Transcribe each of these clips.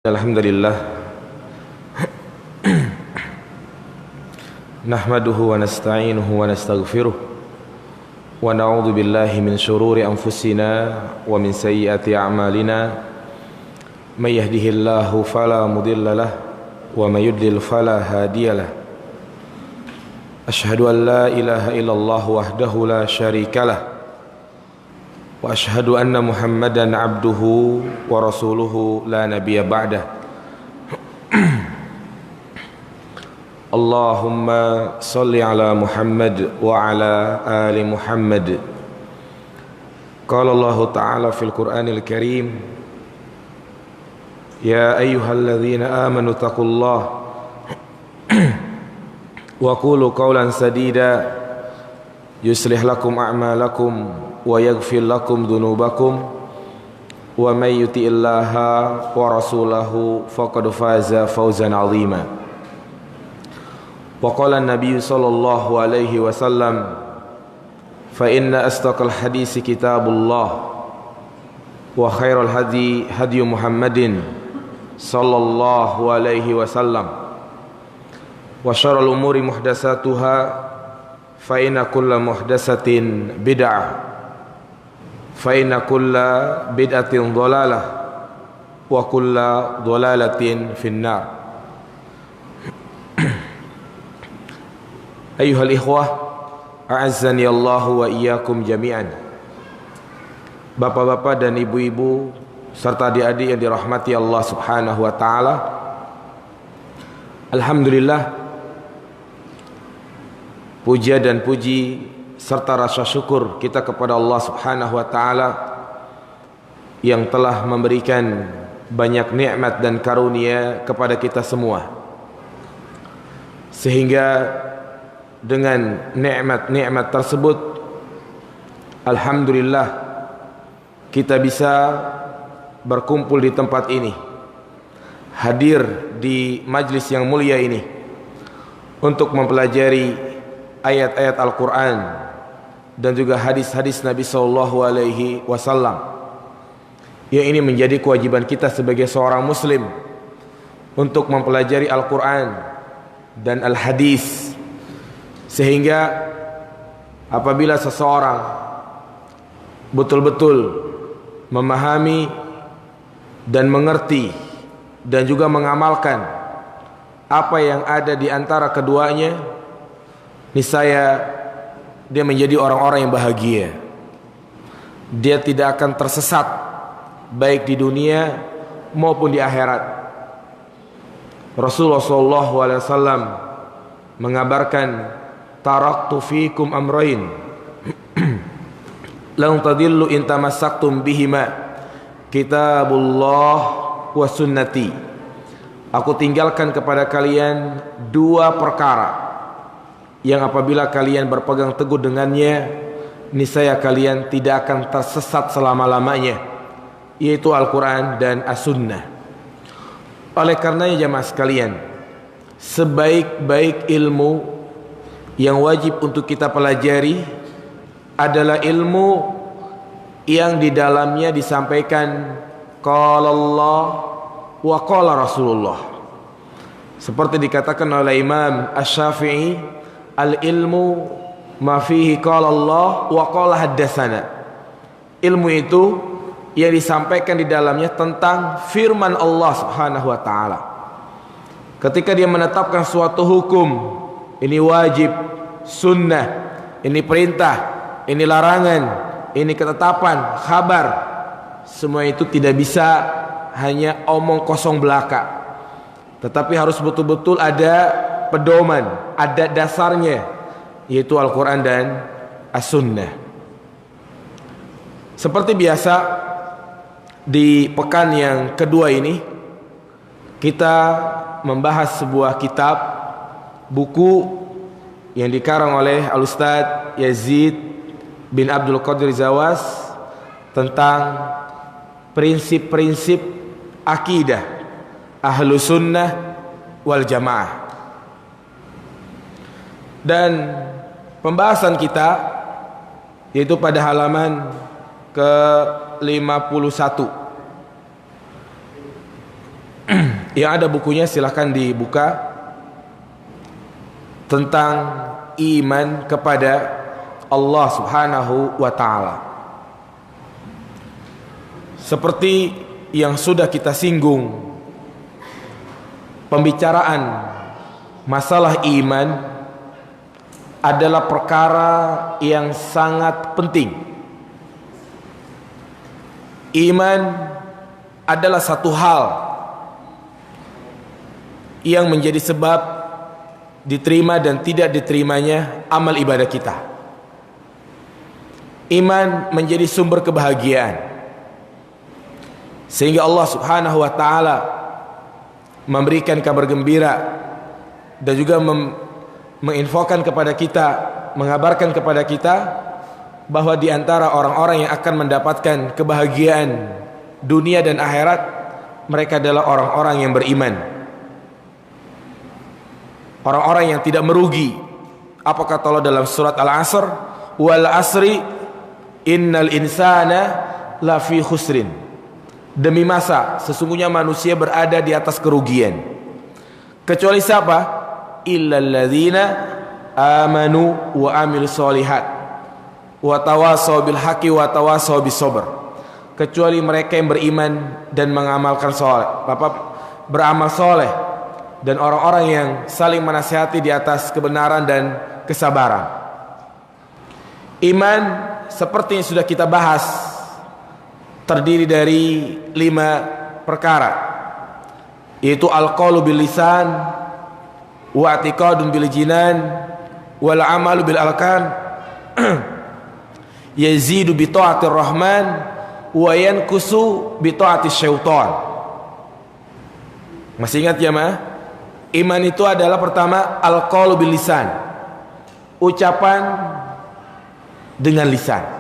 Alhamdulillah nahmaduhu wa nasta'inuhu wa nastaghfiruh wa na'udzu billahi min shururi anfusina wa min sayyiati a'malina may yahdihillahu fala mudilla lahu wa may yudlil fala hadiya lahu asyhadu an la ilaha illallah wahdahu la syarika lahu wa ashhadu anna Muhammadan abduhu wa rasuluhu la nabiyya ba'dah. Allahumma salli ala Muhammad wa ala ali Muhammad. Qala Allah ta'ala fil Qur'anil Karim, ya ayyuhalladzina amanu taqullaha wa qulu qawlan sadida yuslih lakum a'malakum wa yaghfir lakum dhunubakum wa may yuti'illaha wa rasulahu faqad faza fawzan 'azima. Wa qala an-nabiy sallallahu alaihi wasallam, fa inna asdaqal hadisi kitabullah wa khairal hadi hadi Muhammadin sallallahu alaihi wasallam wa syarrul umuri muhdatsatuha fa inna kulla muhdatsatin bid'ah fa inna kulla bid'atin dhalalah wa kulla dhalalatin finnar. Ayyuhal ikhwah, a'azzani Allahu wa iyyakum jami'an. Bapak-bapak dan ibu-ibu serta adik-adik yang dirahmati Allah Subhanahu wa taala. Alhamdulillah, puja dan puji serta rasa syukur kita kepada Allah Subhanahu wa taala yang telah memberikan banyak nikmat dan karunia kepada kita semua, sehingga dengan nikmat-nikmat tersebut alhamdulillah kita bisa berkumpul di tempat ini, hadir di majlis yang mulia ini untuk mempelajari ayat-ayat Al-Quran dan juga hadis-hadis Nabi sallallahu alaihi wasallam. Yang ini menjadi kewajiban kita sebagai seorang muslim untuk mempelajari Al-Quran dan Al-Hadis, sehingga apabila seseorang betul-betul memahami dan mengerti dan juga mengamalkan apa yang ada di antara keduanya, niscaya dia menjadi orang-orang yang bahagia. Dia tidak akan tersesat baik di dunia maupun di akhirat. Rasulullah SAW mengabarkan, taraktu fikum amrayn lan tadillu in tamassaktum bihima kitabullah wa sunnati. Aku tinggalkan kepada kalian dua perkara yang apabila kalian berpegang teguh dengannya, niscaya kalian tidak akan tersesat selama-lamanya, yaitu Al-Quran dan As-Sunnah. Oleh karenanya jamaah sekalian, sebaik-baik ilmu yang wajib untuk kita pelajari adalah ilmu yang di dalamnya disampaikan qala Allah wa qala Rasulullah. Seperti dikatakan oleh Imam Asy-Syafi'i, al-ilmu ma fihi qala Allah wa qala haddatsana. Ilmu itu yang disampaikan di dalamnya tentang firman Allah Subhanahu wa taala. Ketika dia menetapkan suatu hukum, ini wajib, sunnah, ini perintah, ini larangan, ini ketetapan, khabar, semua itu tidak bisa hanya omong kosong belaka, tetapi harus betul-betul ada pedoman, ada dasarnya, yaitu Al-Quran dan As-Sunnah. Seperti biasa, di pekan yang kedua ini kita membahas sebuah kitab, buku yang dikarang oleh Al-Ustadz Yazid bin Abdul Qadir Zawas tentang prinsip-prinsip akidah Ahlus Sunnah wal Jamaah. Dan pembahasan kita yaitu pada halaman ke-51 Yang ada bukunya silahkan dibuka, tentang iman kepada Allah Subhanahu wa ta'ala. Seperti yang sudah kita singgung, pembicaraan masalah iman adalah perkara yang sangat penting. Iman adalah satu hal yang menjadi sebab diterima dan tidak diterimanya amal ibadah kita. Iman menjadi sumber kebahagiaan, sehingga Allah Subhanahu wa ta'ala memberikan kabar gembira dan juga menginfokan kepada kita, mengabarkan kepada kita bahwa di antara orang-orang yang akan mendapatkan kebahagiaan dunia dan akhirat, mereka adalah orang-orang yang beriman, orang-orang yang tidak merugi. Apa kata Allah dalam surat Al-Asr? Wal asri innal insana lafi khusrin. Demi masa, sesungguhnya manusia berada di atas kerugian. Kecuali siapa? Illal ladzina amanu wa amilus solihat wa tawasaw bil haqqi wa tawasaw bis sabr. Kecuali mereka yang beriman dan mengamalkan beramal soleh, dan orang-orang yang saling menasihati di atas kebenaran dan kesabaran. Iman seperti yang sudah kita bahas terdiri dari 5 perkara, yaitu al-qaulu bil lisan, wa i'tiqadun bil jinan, wal amalu bil arkan, yazidu bi ta'atir rahman wa yankusu bi ta'atis syaitan. Masih ingat ya, Ma? Iman itu adalah pertama al-qaulu bil lisan, ucapan dengan lisan.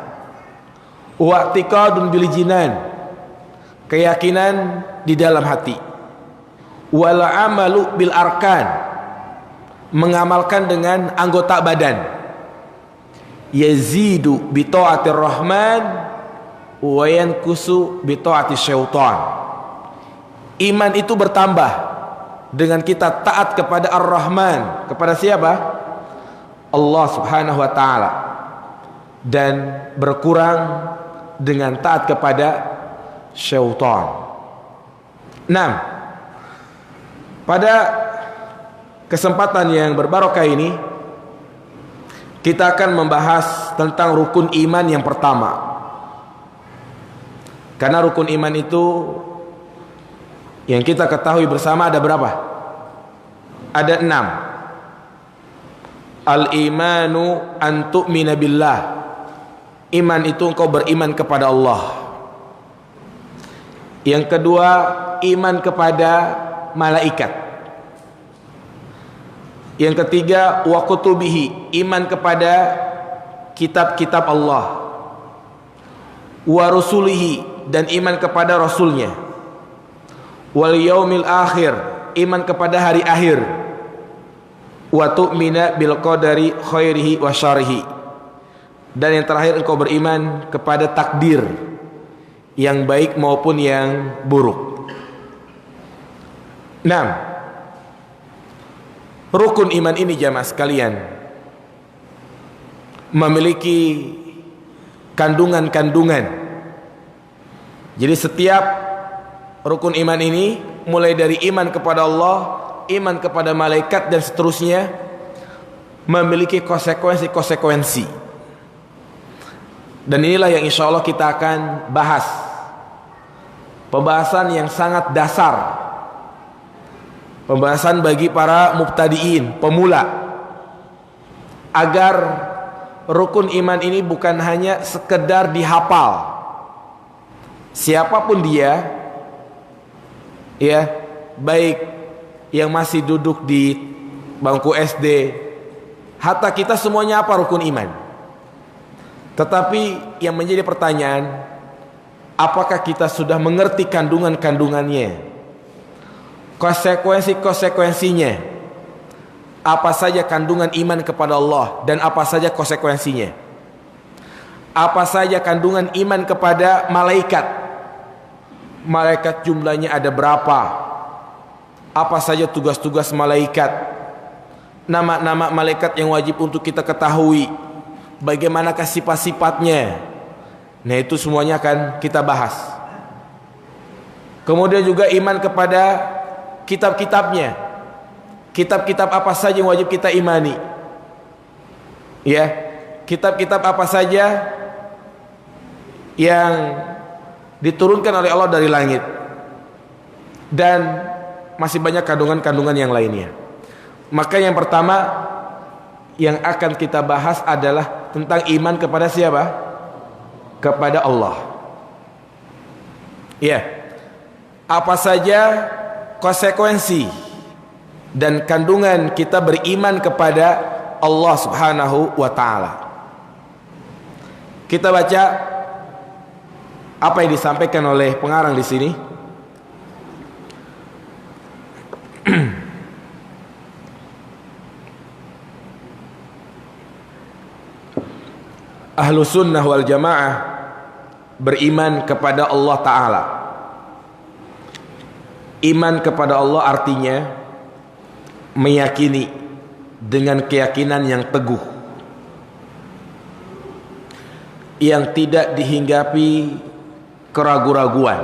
Wa i'tiqadun bil jinan, keyakinan di dalam hati. Wal amalu bil arkan, mengamalkan dengan anggota badan. Yazidu bi ta'atir rahman wa yankusu bi ta'atis syaitan. Iman itu bertambah dengan kita taat kepada Ar-Rahman. Kepada siapa? Allah Subhanahu wa ta'ala. Dan berkurang dengan taat kepada syaitan. 6. Pada kesempatan yang berbarokah ini, kita akan membahas tentang rukun iman yang pertama. Karena rukun iman itu yang kita ketahui bersama ada berapa? Ada 6. Al-imanu an tu'mina billah. Iman itu engkau beriman kepada Allah. Yang kedua, iman kepada malaikat. Yang ketiga, wa kutubihi, iman kepada kitab-kitab Allah. Wa rusulihi, dan iman kepada rasulnya. Wal yaumil akhir, iman kepada hari akhir. Wa tu'mina bil qadari khairihi wa syarrihi, dan yang terakhir engkau beriman kepada takdir yang baik maupun yang buruk. 6. Rukun iman ini jamaah sekalian memiliki kandungan-kandungan. Jadi setiap rukun iman ini, mulai dari iman kepada Allah, iman kepada malaikat dan seterusnya, memiliki konsekuensi-konsekuensi. Dan inilah yang insya Allah kita akan bahas. Pembahasan yang sangat dasar, pembahasan bagi para mubtadiin, pemula, agar rukun iman ini bukan hanya sekedar dihafal. Siapapun dia, ya, baik yang masih duduk di bangku SD, hatta kita semuanya apa rukun iman. Tetapi yang menjadi pertanyaan, apakah kita sudah mengerti kandungan-kandungannya, konsekuensi-konsekuensinya, apa saja kandungan iman kepada Allah dan apa saja konsekuensinya, apa saja kandungan iman kepada malaikat, malaikat jumlahnya ada berapa, apa saja tugas-tugas malaikat, nama-nama malaikat yang wajib untuk kita ketahui, bagaimanakah sifat-sifatnya. Nah, itu semuanya akan kita bahas. Kemudian juga iman kepada kitab-kitabnya. Kitab-kitab apa saja yang wajib kita imani? Ya, kitab-kitab apa saja yang diturunkan oleh Allah dari langit, dan masih banyak kandungan-kandungan yang lainnya. Maka yang pertama yang akan kita bahas adalah tentang iman kepada siapa? Kepada Allah. Ya, apa saja konsekuensi dan kandungan kita beriman kepada Allah Subhanahu wa ta'ala. Kita baca apa yang disampaikan oleh pengarang di sini. Ahlu sunnah wal jamaah beriman kepada Allah Ta'ala. Iman kepada Allah artinya meyakini dengan keyakinan yang teguh, yang tidak dihinggapi keraguan-raguan.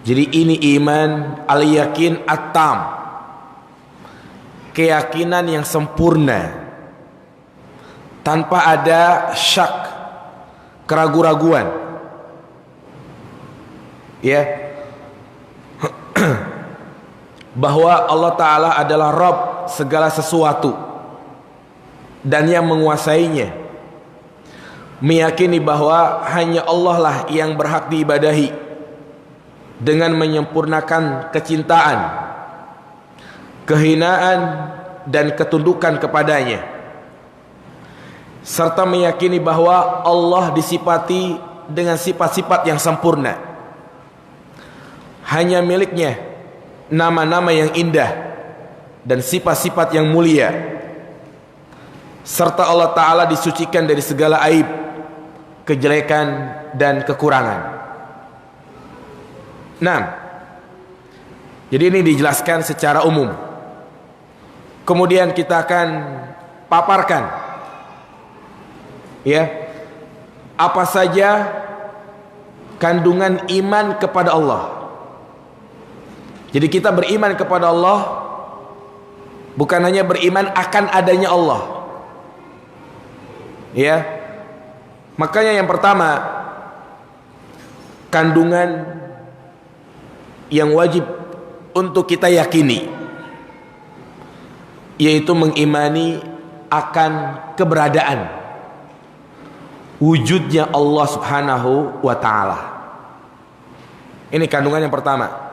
Jadi ini iman al-yakin at-tam, keyakinan yang sempurna tanpa ada syak, keraguan-raguan. Ya, bahwa Allah Ta'ala adalah Rabb segala sesuatu dan yang menguasainya. Meyakini bahwa hanya Allah lah yang berhak diibadahi dengan menyempurnakan kecintaan, kehinaan dan ketundukan kepadanya, serta meyakini bahwa Allah disifati dengan sifat-sifat yang sempurna, hanya miliknya nama-nama yang indah dan sifat-sifat yang mulia, serta Allah Ta'ala disucikan dari segala aib, kejelekan dan kekurangan. Nah, jadi ini dijelaskan secara umum. Kemudian kita akan paparkan, ya, apa saja kandungan iman kepada Allah. Jadi kita beriman kepada Allah bukan hanya beriman akan adanya Allah. Ya. Makanya yang pertama, kandungan yang wajib untuk kita yakini, yaitu mengimani akan keberadaan, wujudnya Allah Subhanahu wa ta'ala. Ini kandungan yang pertama.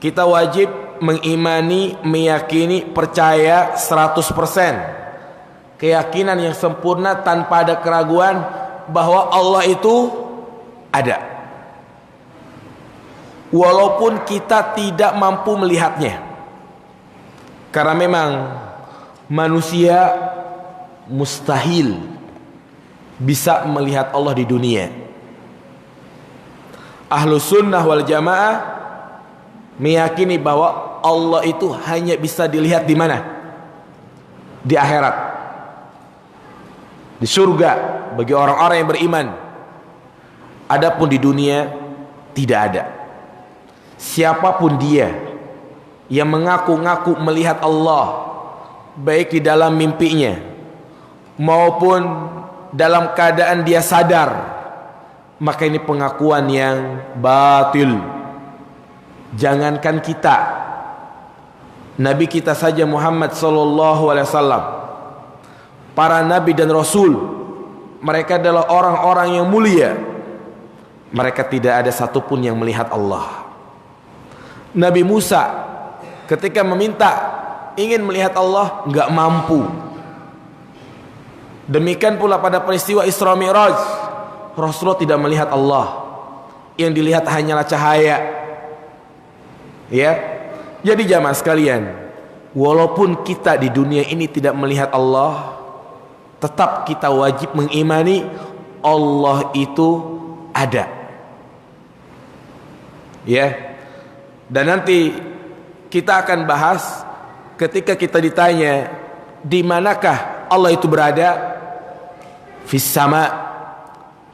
Kita wajib mengimani, meyakini, percaya 100%, keyakinan yang sempurna tanpa ada keraguan bahwa Allah itu ada, walaupun kita tidak mampu melihatnya. Karena memang manusia mustahil bisa melihat Allah di dunia. Ahlu sunnah wal jamaah meyakini bahwa Allah itu hanya bisa dilihat di mana? Di akhirat, di surga, bagi orang-orang yang beriman. Adapun di dunia tidak ada. Siapapun dia yang mengaku-ngaku melihat Allah, baik di dalam mimpinya maupun dalam keadaan dia sadar, maka ini pengakuan yang batil. Jangankan kita, Nabi kita saja Muhammad sallallahu alaihi wasallam, para nabi dan rasul, mereka adalah orang-orang yang mulia. Mereka tidak ada satupun yang melihat Allah. Nabi Musa ketika meminta ingin melihat Allah, enggak mampu. Demikian pula pada peristiwa Isra Mi'raj, Rasulullah tidak melihat Allah. Yang dilihat hanyalah cahaya. Ya, jadi jamaah sekalian, walaupun kita di dunia ini tidak melihat Allah, tetap kita wajib mengimani Allah itu ada. Ya, Dan nanti kita akan bahas ketika kita ditanya di manakah Allah itu berada, fis sama,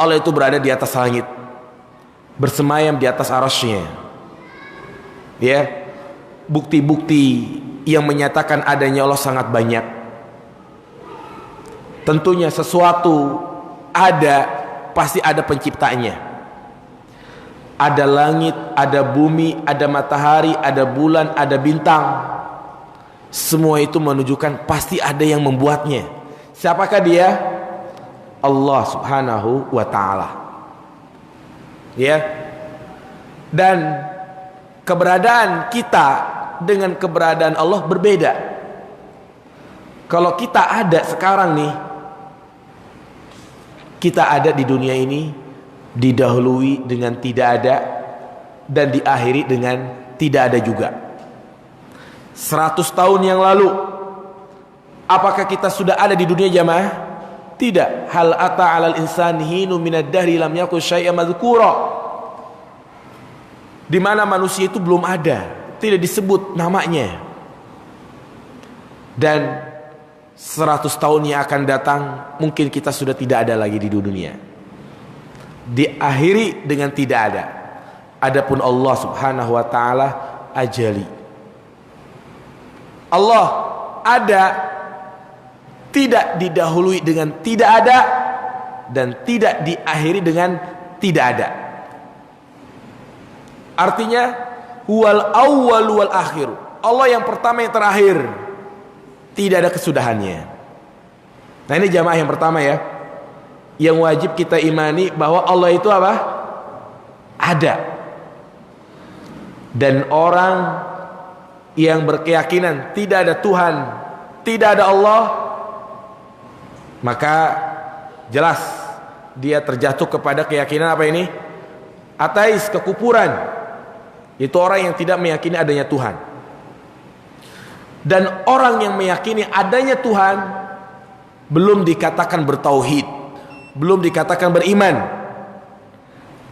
Allah itu berada di atas langit, bersemayam di atas arasy-Nya. Ya, bukti-bukti yang menyatakan adanya Allah sangat banyak. Tentunya sesuatu ada, pasti ada penciptanya. Ada langit, ada bumi, ada matahari, ada bulan, ada bintang. Semua itu menunjukkan pasti ada yang membuatnya. Siapakah dia? Allah Subhanahu wa ta'ala. Ya. Dan keberadaan kita dengan keberadaan Allah berbeda. Kalau kita ada sekarang nih, kita ada di dunia ini, didahului dengan tidak ada dan diakhiri dengan tidak ada juga. 100 tahun yang lalu, apakah kita sudah ada di dunia jamaah? Tidak. Hal ata 'alal insani hinu minad dahri lam yakun syai'an madzkura. Di mana manusia itu belum ada, tidak disebut namanya. Dan 100 tahun yang akan datang mungkin kita sudah tidak ada lagi di dunia. Diakhiri dengan tidak ada. Adapun Allah Subhanahu wa ta'ala ajali. Allah ada, tidak didahului dengan tidak ada, dan tidak diakhiri dengan tidak ada. Artinya huwal awwal wal akhir. Allah yang pertama yang terakhir, tidak ada kesudahannya. Nah, ini jamaah yang pertama ya, yang wajib kita imani bahwa Allah itu apa? Ada. Dan orang yang berkeyakinan tidak ada Tuhan, tidak ada Allah, maka jelas dia terjatuh kepada keyakinan apa ini? Ateis, kekufuran. Itu orang yang tidak meyakini adanya Tuhan. Dan orang yang meyakini adanya Tuhan belum dikatakan bertauhid, belum dikatakan beriman.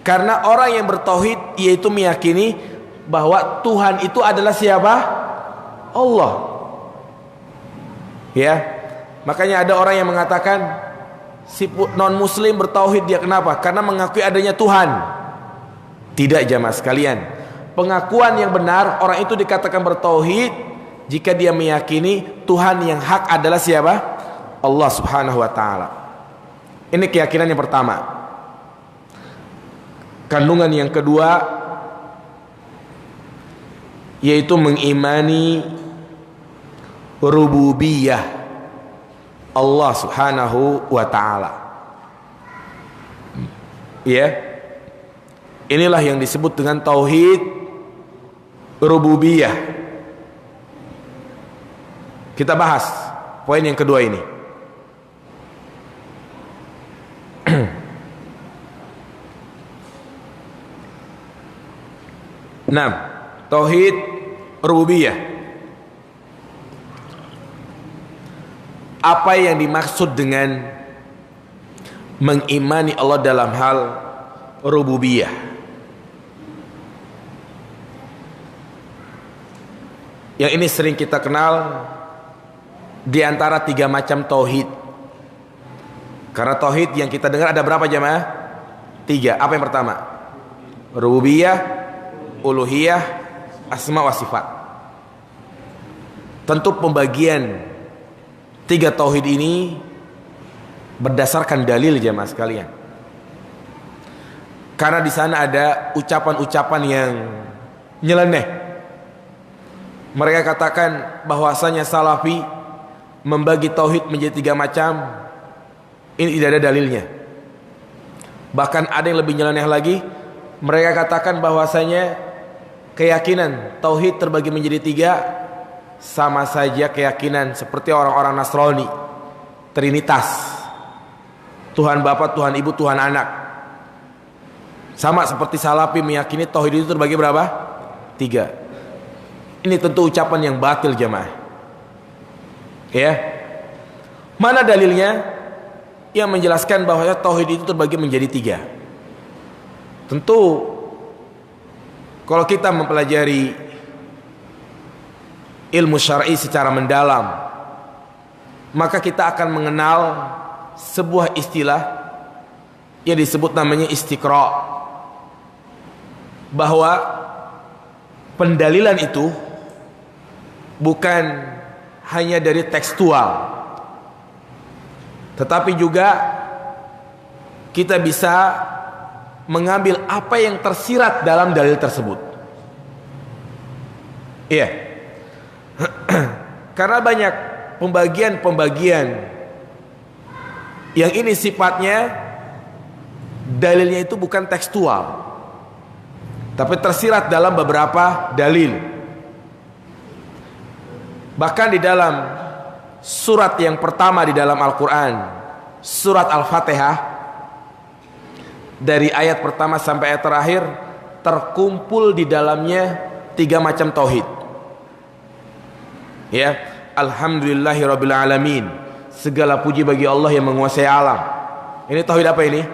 Karena orang yang bertauhid yaitu meyakini bahwa Tuhan itu adalah siapa? Allah. Ya. Makanya ada orang yang mengatakan si non muslim bertauhid, dia kenapa? Karena mengakui adanya Tuhan. Tidak jamaah sekalian. Pengakuan yang benar orang itu dikatakan bertauhid jika dia meyakini Tuhan yang hak adalah siapa? Allah Subhanahu wa ta'ala. Ini keyakinan yang pertama. Kandungan yang kedua yaitu mengimani rububiyah Allah Subhanahu wa ta'ala. Ya. Inilah yang disebut dengan tauhid rububiyah. Kita bahas poin yang kedua ini. Nah, tauhid rububiyah. Apa yang dimaksud dengan mengimani Allah dalam hal rububiyah? Yang ini sering kita kenal di antara 3 macam tauhid. Karena tauhid yang kita dengar ada berapa jamaah? 3. Apa yang pertama? Rububiyah, uluhiyah, asma wa sifat. Tentu pembagian 3 tauhid ini berdasarkan dalil jamaah sekalian. Karena di sana ada ucapan-ucapan yang nyeleneh. Mereka katakan bahwasanya salafi membagi tauhid menjadi 3 macam. Ini tidak ada dalilnya. Bahkan ada yang lebih nyeleneh lagi. Mereka katakan bahwasanya keyakinan tauhid terbagi menjadi 3, sama saja keyakinan seperti orang-orang Nasrani, Trinitas, Tuhan Bapa, Tuhan Ibu, Tuhan Anak. Sama seperti salafi meyakini tauhid itu terbagi berapa? 3. Ini tentu ucapan yang batil jamaah. Ya. Mana dalilnya yang menjelaskan bahwa tauhid itu terbagi menjadi 3? Tentu Kalau kita mempelajari ilmu syar'i secara mendalam, maka kita akan mengenal sebuah istilah yang disebut namanya istiqra, bahwa pendalilan itu bukan hanya dari tekstual, tetapi juga kita bisa mengambil apa yang tersirat dalam dalil tersebut. Iya. Karena banyak pembagian-pembagian yang ini sifatnya dalilnya itu bukan tekstual, tapi tersirat dalam beberapa dalil. Bahkan di dalam surat yang pertama di dalam Al-Quran, surat Al-Fatihah, dari ayat pertama sampai ayat terakhir terkumpul di dalamnya 3 macam tauhid. Ya, alhamdulillahirabbil alamin. Segala puji bagi Allah yang menguasai alam. Ini tauhid apa ini?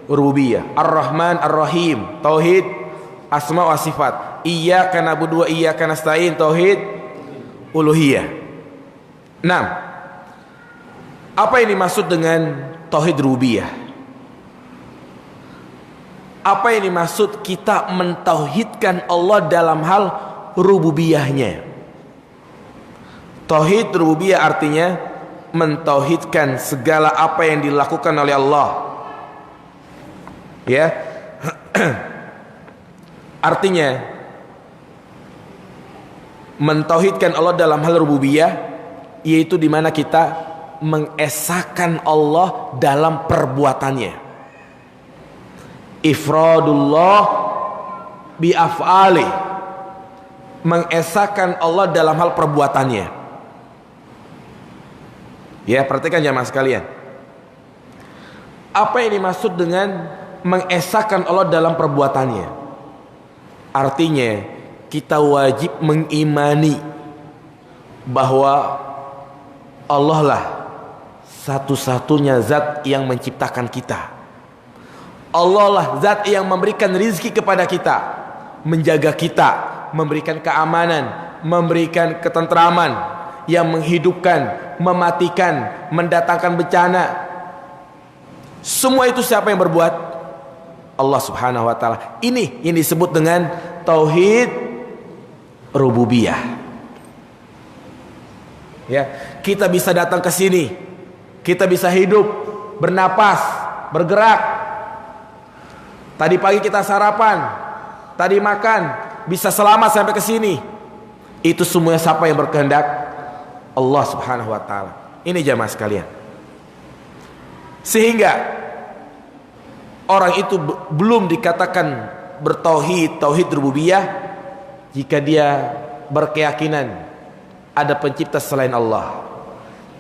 Rububiyah. Ar-Rahman Ar-Rahim, tauhid asma wa sifat. Iyyaka na'budu wa iyyaka nasta'in, tauhid uluhiyah. Nah, apa yang dimaksud dengan tauhid rububiyah? Apa yang dimaksud kita mentauhidkan Allah dalam hal rububiyahnya? Tauhid rububiyah artinya mentauhidkan segala apa yang dilakukan oleh Allah. Ya. Artinya mentauhidkan Allah dalam hal rububiyah, yaitu di mana kita mengesahkan Allah dalam perbuatannya. Ifradullah bi af'ali, mengesahkan Allah dalam hal perbuatannya. Ya, perhatikan jamaah sekalian. Apa yang dimaksud dengan mengesahkan Allah dalam perbuatannya? Artinya kita wajib mengimani bahwa Allah lah satu-satunya zat yang menciptakan kita. Allah lah zat yang memberikan rizki kepada kita, menjaga kita, memberikan keamanan, memberikan ketentraman, yang menghidupkan, mematikan, mendatangkan bencana. Semua itu siapa yang berbuat? Allah Subhanahu wa taala. Ini yang disebut dengan tauhid rububiyah. Ya, kita bisa datang ke sini, kita bisa hidup, bernapas, bergerak. Tadi pagi kita sarapan, tadi makan, bisa selamat sampai ke sini. Itu semuanya siapa yang berkehendak? Allah Subhanahu wa taala. Ini jamaah sekalian. Sehingga orang itu belum dikatakan bertauhid, tauhid rububiyah, jika dia berkeyakinan ada pencipta selain Allah.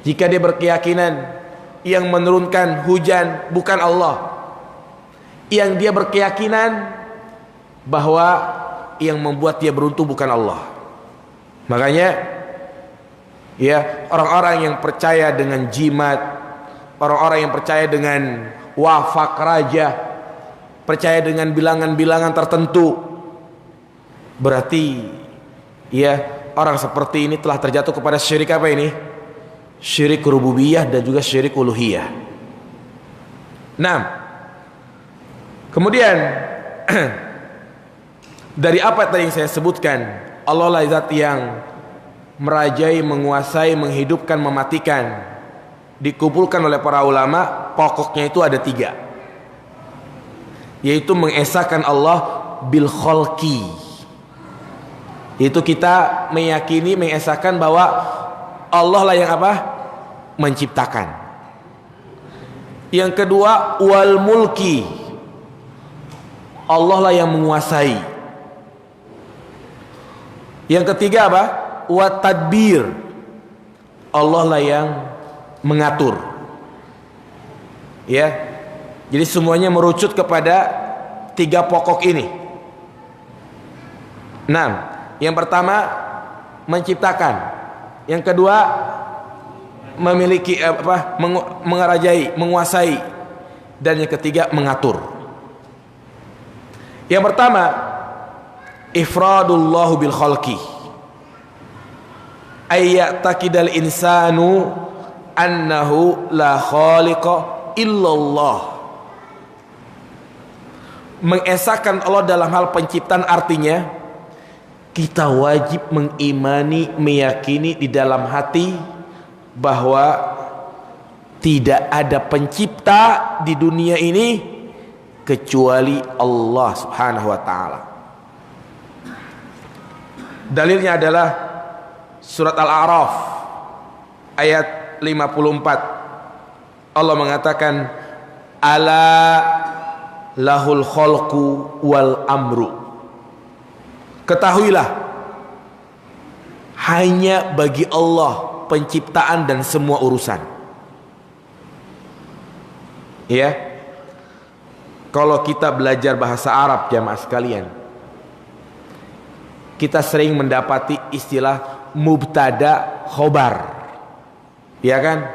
Jika dia berkeyakinan yang menurunkan hujan bukan Allah. Yang dia berkeyakinan bahwa yang membuat dia beruntung bukan Allah. Makanya ya, orang-orang yang percaya dengan jimat, orang-orang yang percaya dengan wafak raja, percaya dengan bilangan-bilangan tertentu, berarti ya orang seperti ini telah terjatuh kepada syirik apa ini? Syirik rububiyah dan juga syirik uluhiyah. Nah, kemudian dari apa tadi yang saya sebutkan, Allah lah zat yang merajai, menguasai, menghidupkan, mematikan, dikumpulkan oleh para ulama. Pokoknya itu ada 3, yaitu mengesahkan Allah bil khalqi, yaitu kita meyakini, mengesahkan bahwa Allah lah yang apa? Menciptakan. Yang kedua, wal mulki, Allah lah yang menguasai. Yang ketiga apa? Wa tadbir, Allah lah yang mengatur. Ya, jadi semuanya merucut kepada 3 pokok ini. Nah, yang pertama menciptakan, yang kedua memiliki mengerajai, menguasai, dan yang ketiga mengatur. Yang pertama ifradullahu bil khalqi ayyataqidal insanu annahu la khaliqa illallah. Mengesahkan Allah dalam hal penciptaan artinya kita wajib mengimani, meyakini di dalam hati bahwa tidak ada pencipta di dunia ini kecuali Allah Subhanahu wa taala. Dalilnya adalah surat Al-A'raf ayat 54. Allah mengatakan ala lahul khalqu wal amru. Ketahuilah hanya bagi Allah penciptaan dan semua urusan. Ya. Kalau kita belajar bahasa Arab jamaah sekalian, kita sering mendapati istilah mubtada khobar. Ya kan?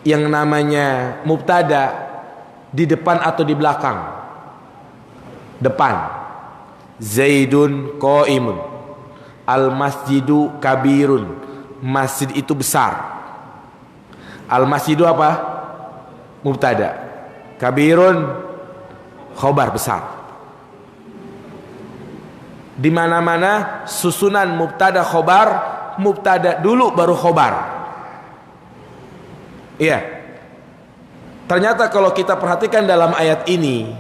Yang namanya mubtada di depan atau di belakang? Depan. Zaidun qaimun. Al masjidu kabirun. Masjid itu besar. Al masjidu apa? Mubtada. Kabirun khobar besar. Di mana-mana susunan mubtada khobar, mubtada dulu baru khobar. Iya. Ternyata kalau kita perhatikan dalam ayat ini,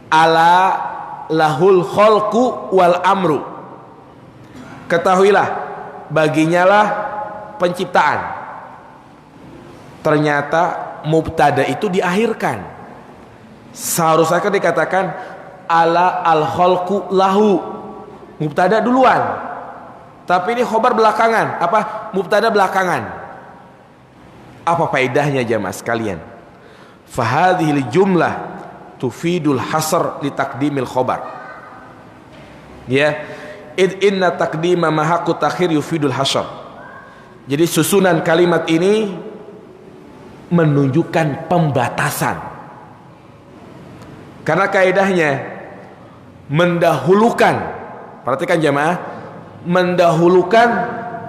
ala lahul khalqu wal amru. Ketahuilah baginya lah penciptaan. Ternyata mubtada itu diakhirkan. Seharusnya dikatakan ala al khalqu lahu. Mubtada duluan. Tapi ini khobar belakangan. Apa? Mubtada belakangan. Apa faedahnya jamaah sekalian? Fahadhil jumlah tufidul hasr li taqdimil khobar. Ya, inna taqdima mahaku takhir yufidul hasr. Jadi susunan kalimat ini menunjukkan pembatasan. Karena kaidahnya mendahulukan, perhatikan jamaah, mendahulukan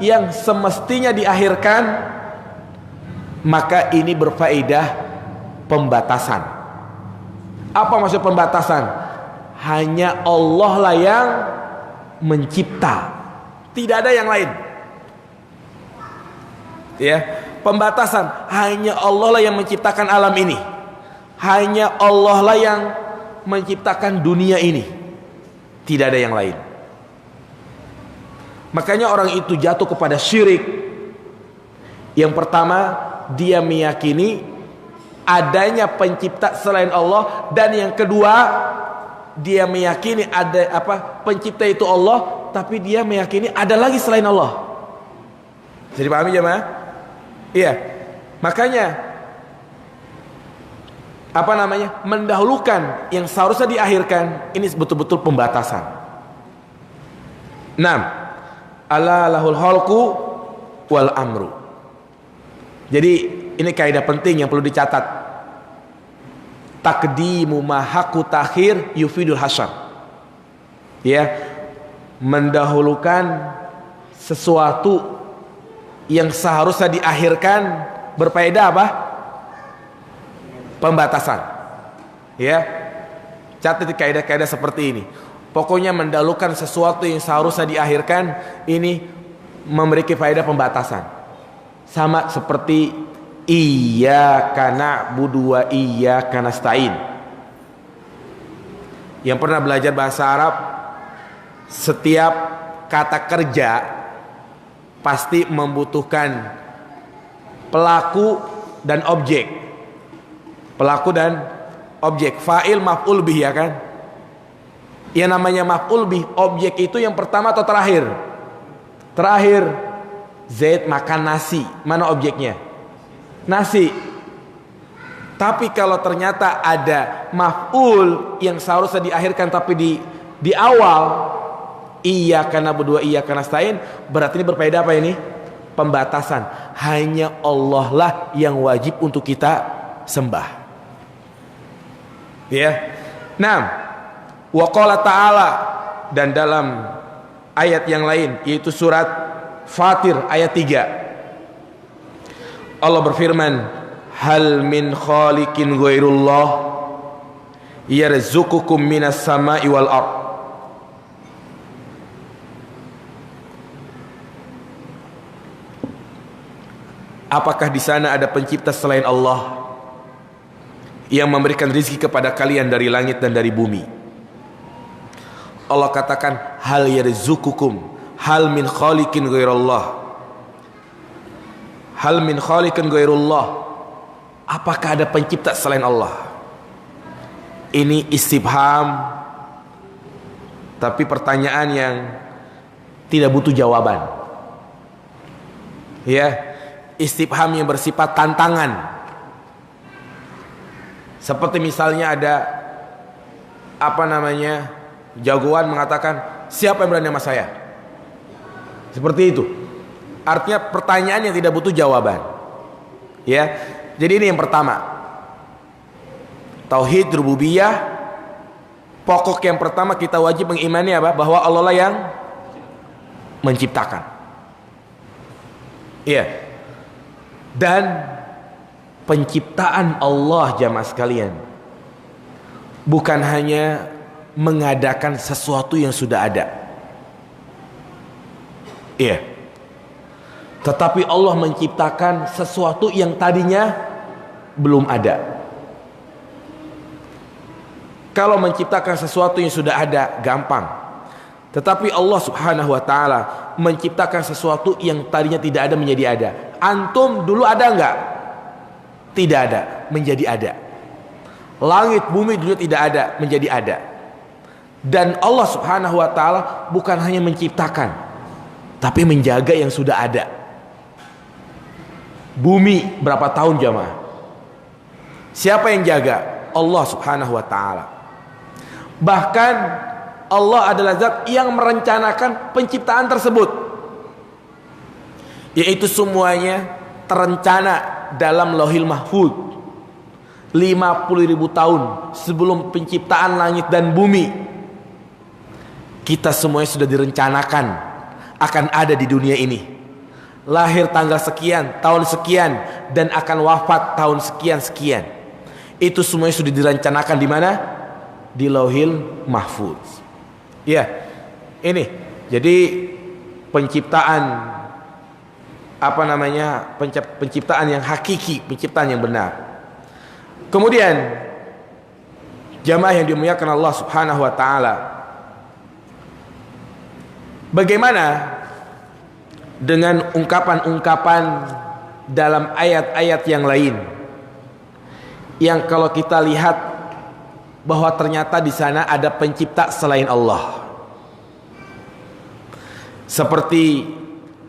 yang semestinya diakhirkan, maka ini berfaedah pembatasan. Apa maksud pembatasan? Hanya Allah lah yang mencipta, tidak ada yang lain. Ya, pembatasan hanya Allah lah yang menciptakan alam ini. Hanya Allah lah yang menciptakan dunia ini. Tidak ada yang lain. Makanya orang itu jatuh kepada syirik. Yang pertama, dia meyakini adanya pencipta selain Allah, dan yang kedua dia meyakini ada pencipta itu Allah, tapi dia meyakini ada lagi selain Allah. Jadi pahami jemaah? Iya. Makanya mendahulukan yang seharusnya diakhirkan, ini betul-betul pembatasan. 6. Ala lahul khalqu wal amru. Jadi ini kaidah penting yang perlu dicatat. Taqdimu ma haqqu takhir yufidul hasar. Ya, mendahulukan sesuatu yang seharusnya diakhirkan berfaedah apa? Pembatasan. Ya. Catat di kaidah-kaidah seperti ini. Pokoknya mendahulukan sesuatu yang seharusnya diakhirkan, ini memiliki faedah pembatasan. Sama seperti iyyaka na'budu wa iyyaka nasta'in. Yang pernah belajar bahasa Arab, setiap kata kerja pasti membutuhkan pelaku dan objek. Pelaku dan objek, fa'il maf'ul bih, ya kan? Yang namanya maf'ul bih, objek itu yang pertama atau terakhir? Terakhir. Zaid makan nasi, mana objeknya? Nasi. Tapi kalau ternyata ada maf'ul yang seharusnya diakhirkan tapi di awal, iyyaka na'budu wa iyyaka nasta'in, berarti ini berfaedah apa ini? Pembatasan. Hanya Allah lah yang wajib untuk kita sembah. Ya. Nah, wa qala ta'ala, dan dalam ayat yang lain yaitu surat Fatir ayat 3 Allah berfirman, hal min khaliqin ghairullah yarzuqukum minas sama'i wal ard. Apakah di sana ada pencipta selain Allah yang memberikan rezeki kepada kalian dari langit dan dari bumi? Allah katakan hal yarzuqukum, hal min khaliqin ghairullah, hal min khaliqin ghairullah. Apakah ada pencipta selain Allah? Ini istifham, tapi pertanyaan yang tidak butuh jawaban. Ya, istifham yang bersifat tantangan. Seperti misalnya ada jagoan mengatakan, siapa yang berani sama saya? Seperti itu. Artinya pertanyaan yang tidak butuh jawaban. Ya. Jadi ini yang pertama. Tauhid rububiyah. Pokok yang pertama kita wajib mengimani apa? Bahwa Allah lah yang menciptakan. Iya. Dan penciptaan Allah jamaah sekalian bukan hanya mengadakan sesuatu yang sudah ada. Iya. Tetapi Allah menciptakan sesuatu yang tadinya belum ada. Kalau menciptakan sesuatu yang sudah ada gampang. Tetapi Allah Subhanahu wa taala menciptakan sesuatu yang tadinya tidak ada menjadi ada. Antum dulu ada enggak? Tidak ada, menjadi ada. Langit bumi dulu tidak ada, menjadi ada. Dan Allah Subhanahu wa taala bukan hanya menciptakan, tapi menjaga yang sudah ada. Bumi berapa tahun jamaah? Siapa yang jaga? Allah Subhanahu wa taala. Bahkan Allah adalah zat yang merencanakan penciptaan tersebut, yaitu semuanya terencana dalam Lauhil Mahfuz 50.000 tahun sebelum penciptaan langit dan bumi. Kita semuanya sudah direncanakan akan ada di dunia ini, lahir tanggal sekian, tahun sekian, dan akan wafat tahun sekian-sekian. Itu semuanya sudah direncanakan di mana? Di Lauhil Mahfuz. Ya, ini jadi penciptaan penciptaan yang hakiki, penciptaan yang benar. Kemudian jamaah yang dimuliakan Allah Subhanahu wa taala, bagaimana dengan ungkapan-ungkapan dalam ayat-ayat yang lain yang kalau kita lihat bahwa ternyata di sana ada pencipta selain Allah. Seperti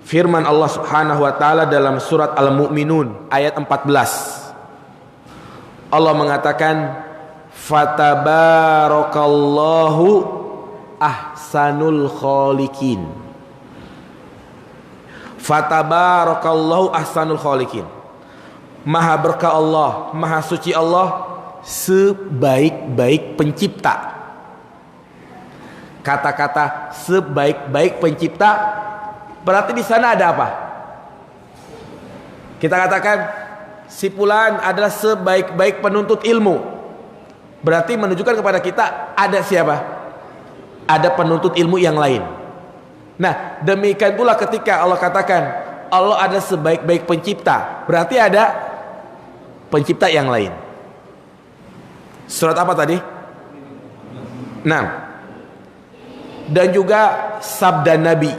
firman Allah Subhanahu wa taala dalam surat Al-Mu'minun ayat 14. Allah mengatakan, fatabarakallahu ahsanul khaliqin. Fatabarakallahu ahsanul khaliqin. Maha berkah Allah, maha suci Allah, sebaik-baik pencipta. Kata-kata sebaik-baik pencipta berarti di sana ada apa? Kita katakan si fulan adalah sebaik-baik penuntut ilmu. Berarti menunjukkan kepada kita ada siapa? Ada penuntut ilmu yang lain. Nah, demikian pula ketika Allah katakan Allah ada sebaik-baik pencipta, berarti ada pencipta yang lain. Surat apa tadi? 6. Dan juga sabda Nabi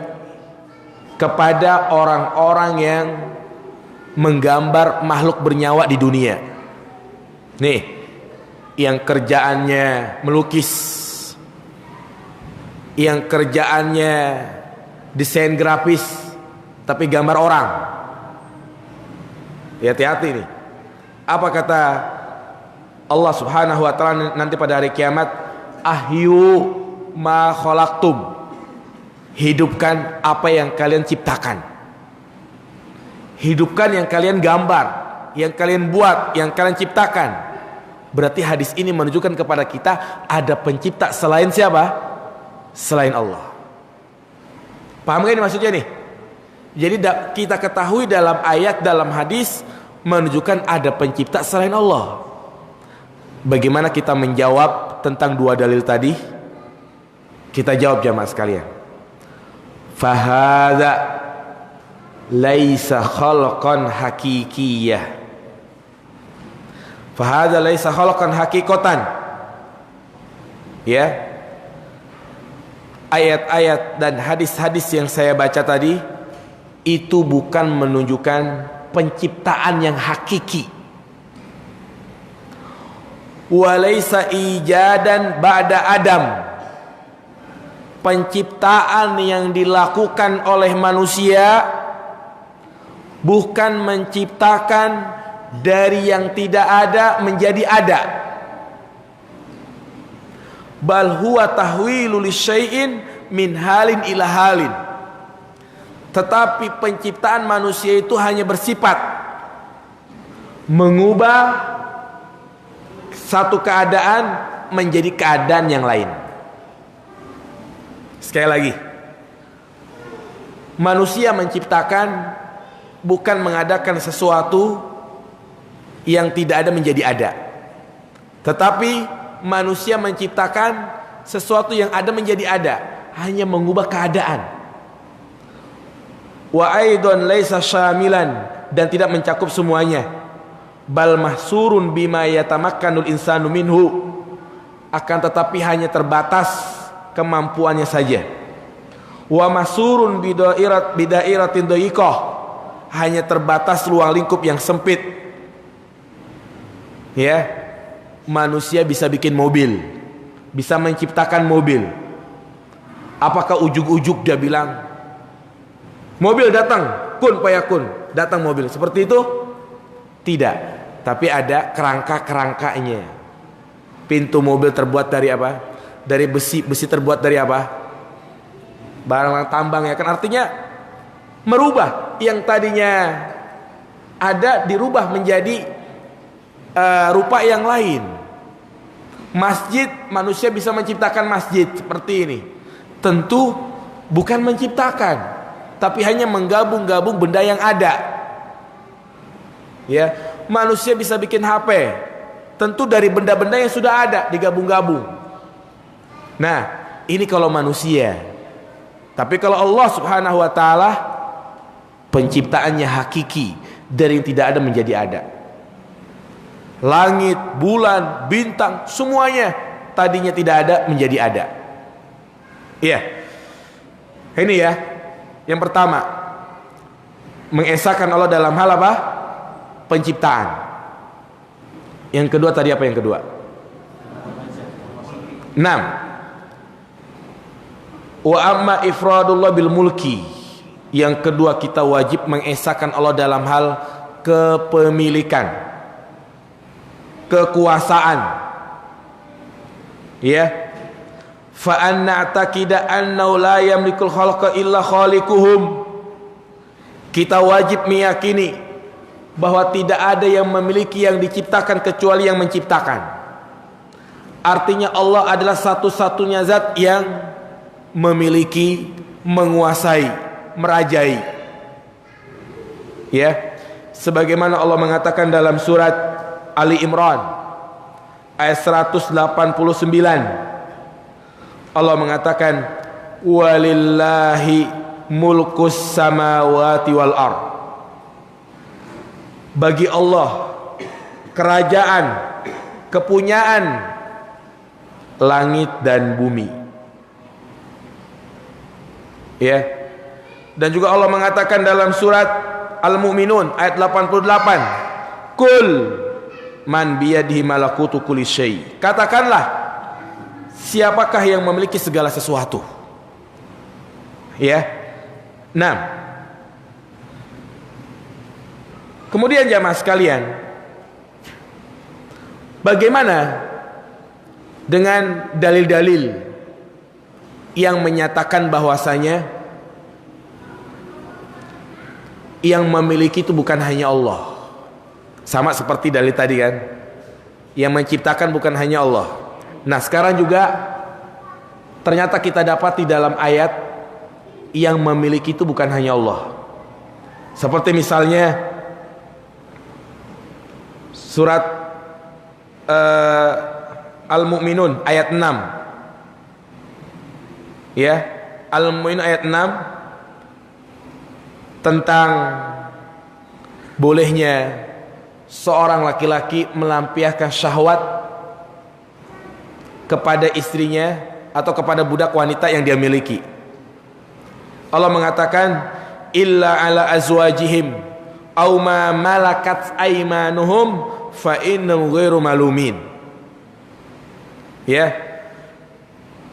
kepada orang-orang yang menggambar makhluk bernyawa di dunia. Nih, yang kerjaannya melukis, yang kerjaannya desain grafis tapi gambar orang. Hati-hati nih. Apa kata Allah Subhanahu wa taala nanti pada hari kiamat? Ahyu ma khalaqtum. Hidupkan apa yang kalian ciptakan. Hidupkan yang kalian gambar, yang kalian buat, yang kalian ciptakan. Berarti hadis ini menunjukkan kepada kita ada pencipta selain siapa? selain Allah. Paham gak ini maksudnya nih? Jadi kita ketahui dalam ayat, dalam hadis menunjukkan ada pencipta selain Allah. Bagaimana kita menjawab tentang dua dalil tadi? Kita jawab jamaah sekalian. Fahadha laisa khalqan hakikiyah. Fahadha laisa khalqan hakikotan. Ya, ayat-ayat dan hadis-hadis yang saya baca tadi itu bukan menunjukkan penciptaan yang hakiki. Walaysa ijadan ba'da adam. Penciptaan yang dilakukan oleh manusia bukan menciptakan dari yang tidak ada menjadi ada. Bal huwa tahwilu lisyai'in min halin ila halin. Tetapi penciptaan manusia itu hanya bersifat mengubah satu keadaan menjadi keadaan yang lain. Sekali lagi, manusia menciptakan bukan mengadakan sesuatu yang tidak ada menjadi ada, tetapi manusia menciptakan sesuatu yang ada menjadi ada, hanya mengubah keadaan. Wa aidan laisa syamilan, dan tidak mencakup semuanya. Bal mahsurun bima yatamakkanul insanu minhu, akan tetapi hanya terbatas kemampuannya saja. Wa masurun bidairatin dhayiqah, hanya terbatas ruang lingkup yang sempit. Ya, manusia bisa bikin mobil, bisa menciptakan mobil. Apakah ujug-ujug dia bilang mobil datang, kun payakun, datang mobil, seperti itu? Tidak, tapi ada kerangka-kerangkanya. Pintu mobil terbuat dari apa? Dari besi. Besi terbuat dari apa? Barang tambang, ya kan? Artinya merubah yang tadinya ada, dirubah menjadi rupa yang lain. Masjid, manusia bisa menciptakan masjid seperti ini. Tentu bukan menciptakan, tapi hanya menggabung-gabung benda yang ada. Ya, manusia bisa bikin HP, tentu dari benda-benda yang sudah ada digabung-gabung. Nah, ini kalau manusia. Tapi kalau Allah Subhanahu wa taala, penciptaannya hakiki, dari yang tidak ada menjadi ada. Langit, bulan, bintang, semuanya tadinya tidak ada menjadi ada. Iya. Ini ya. Yang pertama, mengesahkan Allah dalam hal apa? Penciptaan. Yang kedua tadi apa yang kedua? 6. Wa amma ifradullah bil mulki. Yang kedua, kita wajib mengesahkan Allah dalam hal kepemilikan, kekuasaan. Ya. Fa anna taqida annahu la yamlikul khalqa illa khaliquhum. Kita wajib meyakini bahwa tidak ada yang memiliki yang diciptakan kecuali yang menciptakan. Artinya Allah adalah satu-satunya zat yang memiliki, menguasai, merajai. Ya, sebagaimana Allah mengatakan dalam surat Ali Imran ayat 189, Allah mengatakan walillahi mulkus samawati wal ard. Bagi Allah kerajaan, kepunyaan langit dan bumi. Ya. Dan juga Allah mengatakan dalam surat Al-Mu'minun ayat 88, Kul man biyadihi malakutu kulli syai. Katakanlah, siapakah yang memiliki segala sesuatu? Ya. 6. Kemudian jamaah sekalian, bagaimana dengan dalil-dalil yang menyatakan bahwasanya yang memiliki itu bukan hanya Allah? Sama seperti dalil tadi kan, yang menciptakan bukan hanya Allah. Nah sekarang juga ternyata kita dapat di dalam ayat yang memiliki itu bukan hanya Allah. Seperti misalnya surat Al-Mu'minun ayat 6. Ya, Al-Mu'minun ayat 6 tentang bolehnya seorang laki-laki melampiaskan syahwat kepada istrinya atau kepada budak wanita yang dia miliki. Allah mengatakan illa ala azwajihim aw ma malakat aymanuhum fa innahum ghairu malumin. Ya,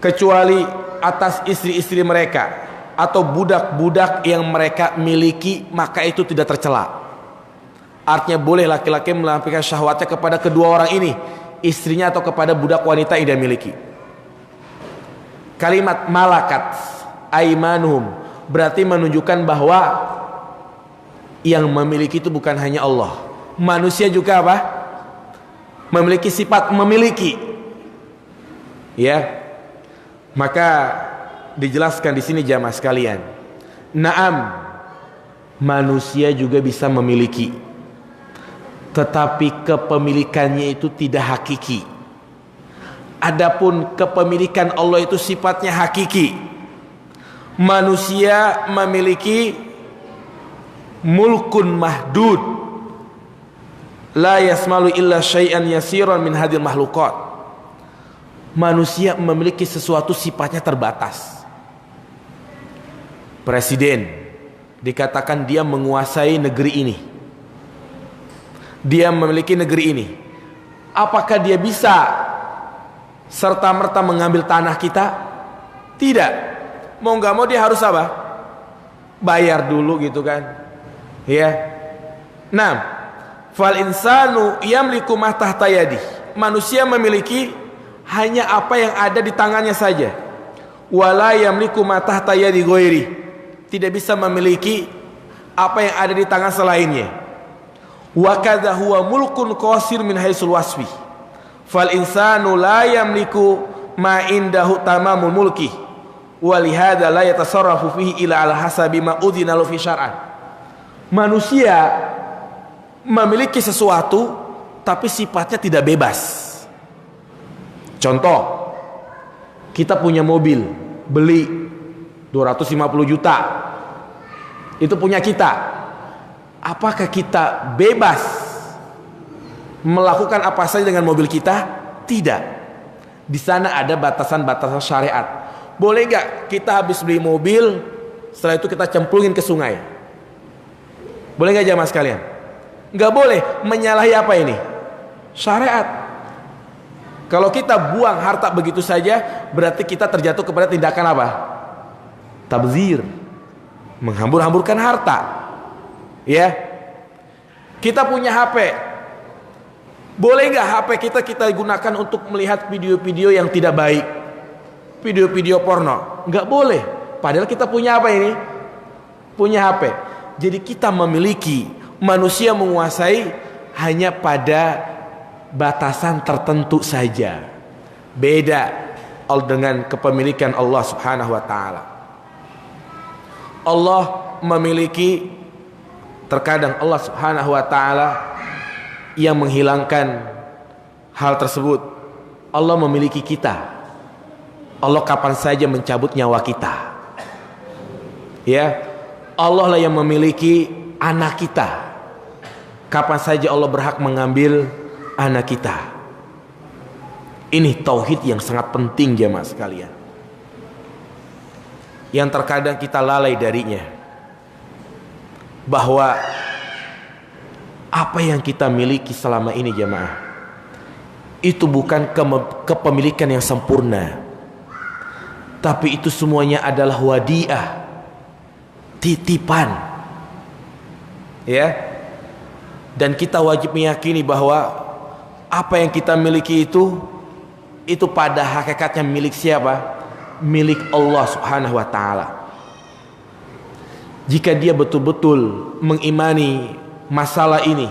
kecuali atas istri-istri mereka atau budak-budak yang mereka miliki, maka itu tidak tercela. Artinya boleh laki-laki melampiaskan syahwatnya kepada kedua orang ini, istrinya atau kepada budak wanita yang dia miliki. Kalimat malakat aimanuhum berarti menunjukkan bahwa yang memiliki itu bukan hanya Allah. Manusia juga apa? Memiliki sifat memiliki. Ya. Maka dijelaskan di sini jamaah sekalian. Naam, manusia juga bisa memiliki. Tetapi kepemilikannya itu tidak hakiki. Adapun kepemilikan Allah itu sifatnya hakiki. Manusia memiliki mulkun mahdud, la yasmalu illa syai'an yasiran min hadil mahlukat. Manusia memiliki sesuatu sifatnya terbatas. Presiden dikatakan dia menguasai negeri ini, dia memiliki negeri ini. Apakah dia bisa serta-merta mengambil tanah kita? Tidak. Mau nggak mau dia harus apa? Bayar dulu gitu kan. Ya. Nah, fal insanu yamliku ma tahta yadi. Manusia memiliki hanya apa yang ada di tangannya saja. Wala yamliku ma tahta yadi ghairi. Tidak bisa memiliki apa yang ada di tangan selainnya. Wa kadza huwa mulkun qasir min haitsul wasfi. Fal insanu la yamliku ma indahu tamamul mulki. Wa lihada la yatasarrafu fihi ila al hasabi ma udhina lahu fi syar'an. Manusia memiliki sesuatu tapi sifatnya tidak bebas. Contoh, kita punya mobil, beli 250 juta. Itu punya kita. Apakah kita bebas melakukan apa saja dengan mobil kita? Tidak. Di sana ada batasan-batasan syariat. Boleh nggak kita habis beli mobil, setelah itu kita cemplungin ke sungai? Boleh nggak jamaah sekalian? Nggak boleh. Menyalahi apa ini? Syariat. Kalau kita buang harta begitu saja, berarti kita terjatuh kepada tindakan apa? Tabzir, menghambur-hamburkan harta. Ya, kita punya HP. Boleh nggak HP kita gunakan untuk melihat video-video yang tidak baik, video-video porno? Nggak boleh. Padahal kita punya apa ini? Punya HP. Jadi kita memiliki, manusia menguasai hanya pada batasan tertentu saja. Beda dengan kepemilikan Allah Subhanahu wa taala. Allah memiliki, terkadang Allah Subhanahu wa taala yang menghilangkan hal tersebut. Allah memiliki kita. Allah kapan saja mencabut nyawa kita. Ya, Allah lah yang memiliki anak kita. Kapan saja Allah berhak mengambil anak kita. Ini tauhid yang sangat penting jemaah sekalian, yang terkadang kita lalai darinya. Bahwa apa yang kita miliki selama ini jemaah, itu bukan kepemilikan yang sempurna, tapi itu semuanya adalah wadiah, titipan. Ya. Dan kita wajib meyakini bahwa apa yang kita miliki itu pada hakikatnya milik siapa? Milik Allah Subhanahu wa taala. Jika dia betul-betul mengimani masalah ini,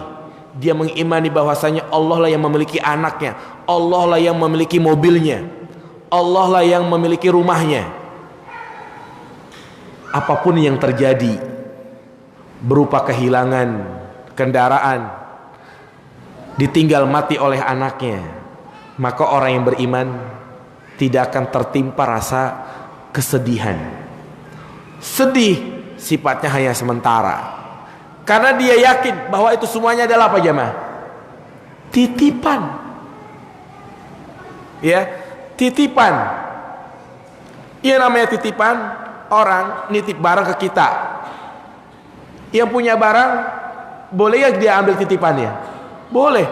dia mengimani bahwasanya Allah lah yang memiliki anaknya, Allah lah yang memiliki mobilnya, Allah lah yang memiliki rumahnya. Apapun yang terjadi berupa kehilangan kendaraan, ditinggal mati oleh anaknya, maka orang yang beriman tidak akan tertimpa rasa kesedihan. Sedih sifatnya hanya sementara, karena dia yakin bahwa itu semuanya adalah apa jemaah? Titipan. Ya, titipan. Yang namanya titipan, orang nitip barang ke kita. Yang punya barang, boleh ya dia ambil titipannya? Boleh.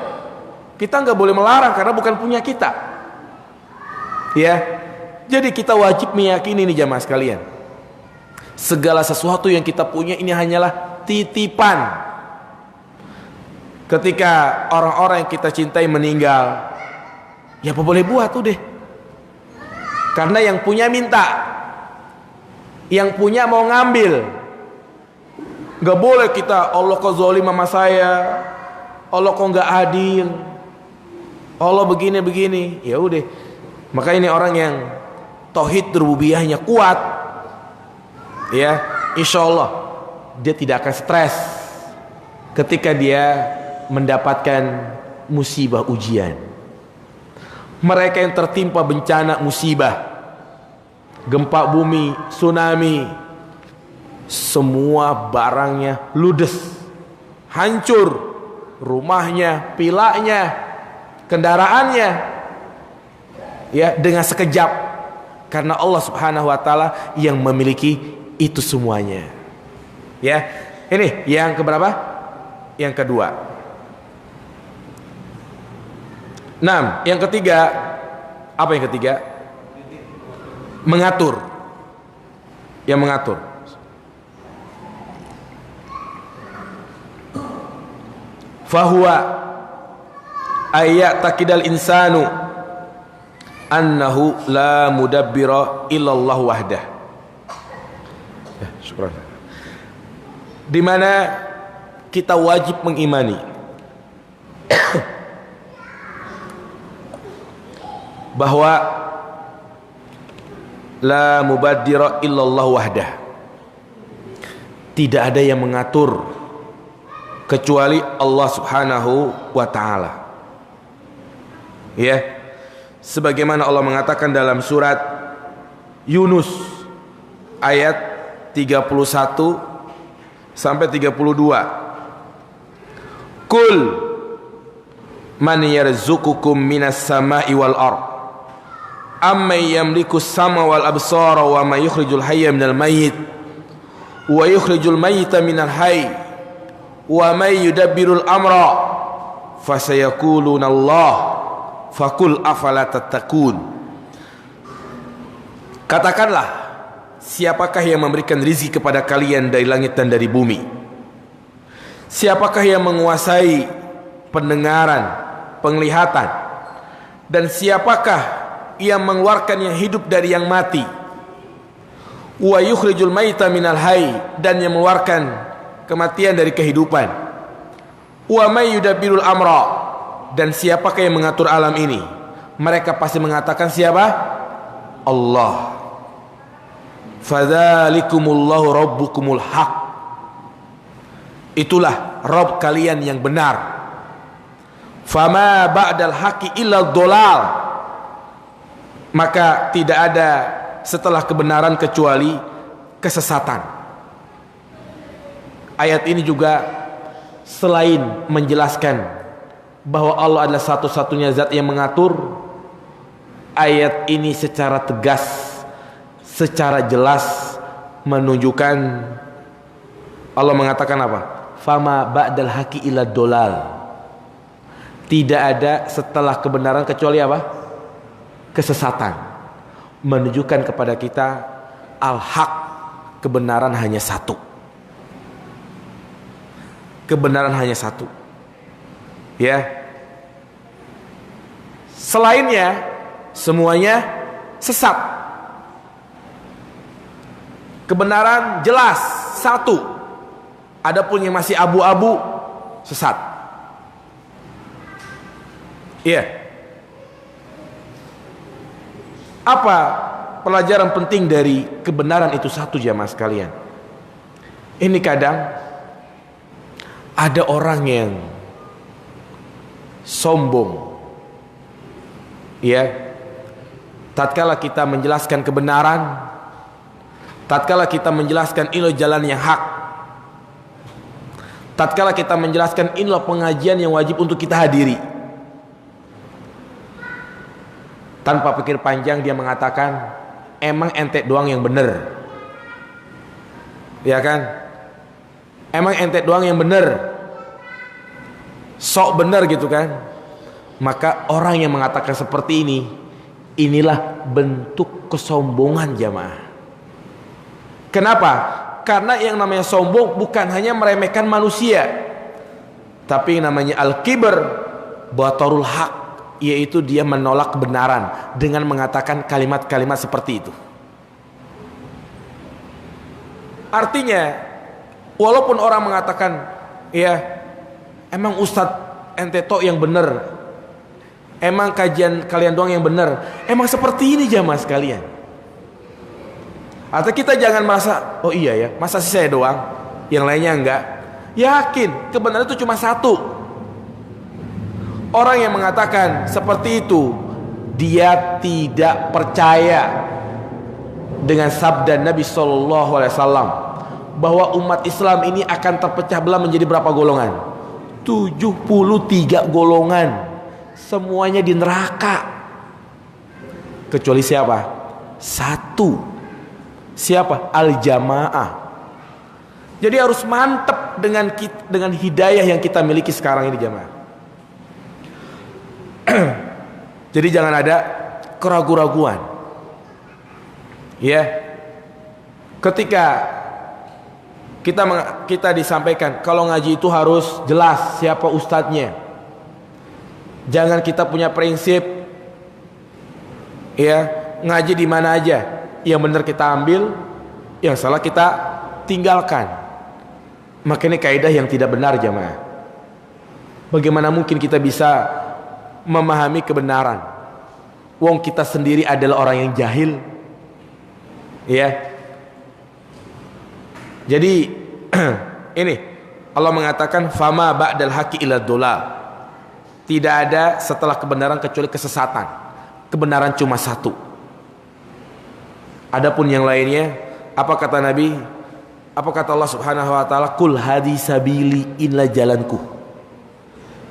Kita nggak boleh melarang karena bukan punya kita. Ya, jadi kita wajib meyakini nih jamaah sekalian, segala sesuatu yang kita punya ini hanyalah titipan. Ketika orang-orang yang kita cintai meninggal, ya apa boleh buat tuh deh. Karena yang punya minta, yang punya mau ngambil. Gak boleh kita, Allah kok zalim sama saya, Allah kok gak adil, Allah begini-begini. Ya udah, maka ini orang yang tauhid rububiyahnya kuat, ya insya Allah dia tidak akan stres ketika dia mendapatkan musibah ujian. Mereka yang tertimpa bencana musibah, gempa bumi, tsunami, semua barangnya ludes, hancur, rumahnya, pilaknya, kendaraannya, ya dengan sekejap, karena Allah Subhanahu wa taala yang memiliki itu semuanya. Ya, ini yang keberapa? Yang kedua. Yang ketiga, apa yang ketiga? Mengatur. Yang mengatur. Fahuwa ayat takidal insanu annahu la mudabbira illallah wahdah. Ya, syukur. Di mana kita wajib mengimani bahwa la mubaddira illallah wahdah, tidak ada yang mengatur kecuali Allah Subhanahu wa taala. Ya, sebagaimana Allah mengatakan dalam surat Yunus ayat 31 sampai 32. Qul man yarzuqukum minas sama'i wal ard amman yamliku as-sama wal absara wa may yukhrijul hayya minal mayyit wa yukhrijul mayyita minal hayy wa may yudabbirul amra fasayaquluna Allah faqul afala tattaqun. Katakanlah, siapakah yang memberikan rizki kepada kalian dari langit dan dari bumi? Siapakah yang menguasai pendengaran, penglihatan? Dan siapakah yang mengeluarkan yang hidup dari yang mati? Wa yukhrijul mayyita minal hayy, dan yang mengeluarkan kematian dari kehidupan. Wa may yudabbirul amra, dan siapakah yang mengatur alam ini? Mereka pasti mengatakan siapa? Allah. Fadzalikumullahu rabbukumul haq, itulah Rabb kalian yang benar. Fama ba'dal haqqi illa dhalal, maka tidak ada setelah kebenaran kecuali kesesatan. Ayat ini juga selain menjelaskan bahwa Allah adalah satu-satunya zat yang mengatur, ayat ini secara tegas, secara jelas menunjukkan Allah mengatakan apa? Fama ba'dal haqqi illa dhalal, tidak ada setelah kebenaran kecuali apa? Kesesatan. Menunjukkan kepada kita al-haq, kebenaran hanya satu. Kebenaran hanya satu. Ya. Selainnya semuanya sesat. Kebenaran jelas satu. Adapun yang masih abu-abu sesat. Iya. Apa pelajaran penting dari kebenaran itu? Satu, jamaah sekalian, ini kadang ada orang yang sombong, ya, tatkala kita menjelaskan kebenaran, tatkala kita menjelaskan inilah jalan yang hak, tatkala kita menjelaskan inilah pengajian yang wajib untuk kita hadiri, tanpa pikir panjang dia mengatakan, emang ente doang yang bener, ya kan? Emang ente doang yang bener, sok bener gitu kan? Maka orang yang mengatakan seperti ini, inilah bentuk kesombongan, jamaah. Kenapa? Karena yang namanya sombong bukan hanya meremehkan manusia, tapi yang namanya al-kibr, batarul haq, yaitu dia menolak kebenaran dengan mengatakan kalimat-kalimat seperti itu. Artinya, walaupun orang mengatakan, ya, emang ustadz ente tok yang bener, emang kajian kalian doang yang bener, emang seperti ini jamaah sekalian. Atau kita jangan merasa, oh iya ya, masa sih saya doang, yang lainnya enggak. Yakin, kebenaran itu cuma satu. Orang yang mengatakan seperti itu, dia tidak percaya dengan sabda Nabi SAW bahwa umat Islam ini akan terpecah belah menjadi berapa golongan? 73 golongan, semuanya di neraka, kecuali siapa? Satu. Siapa? Al-jamaah. Jadi harus mantap dengan hidayah yang kita miliki sekarang ini, jamaah. Jadi jangan ada keraguan-raguan, ya. Ketika kita disampaikan kalau ngaji itu harus jelas siapa ustadznya. Jangan kita punya prinsip, ya, ngaji di mana aja, yang benar kita ambil, yang salah kita tinggalkan. Maka ini kaidah yang tidak benar, jamaah. Bagaimana mungkin kita bisa memahami kebenaran, wong kita sendiri adalah orang yang jahil, ya. Jadi ini Allah mengatakan fama ba'dal haqqi illa dhalal. Tidak ada setelah kebenaran kecuali kesesatan. Kebenaran cuma satu. Adapun yang lainnya, apa kata Nabi? Apa kata Allah Subhanahu wa taala? Qul hadi sabili, inilah jalanku.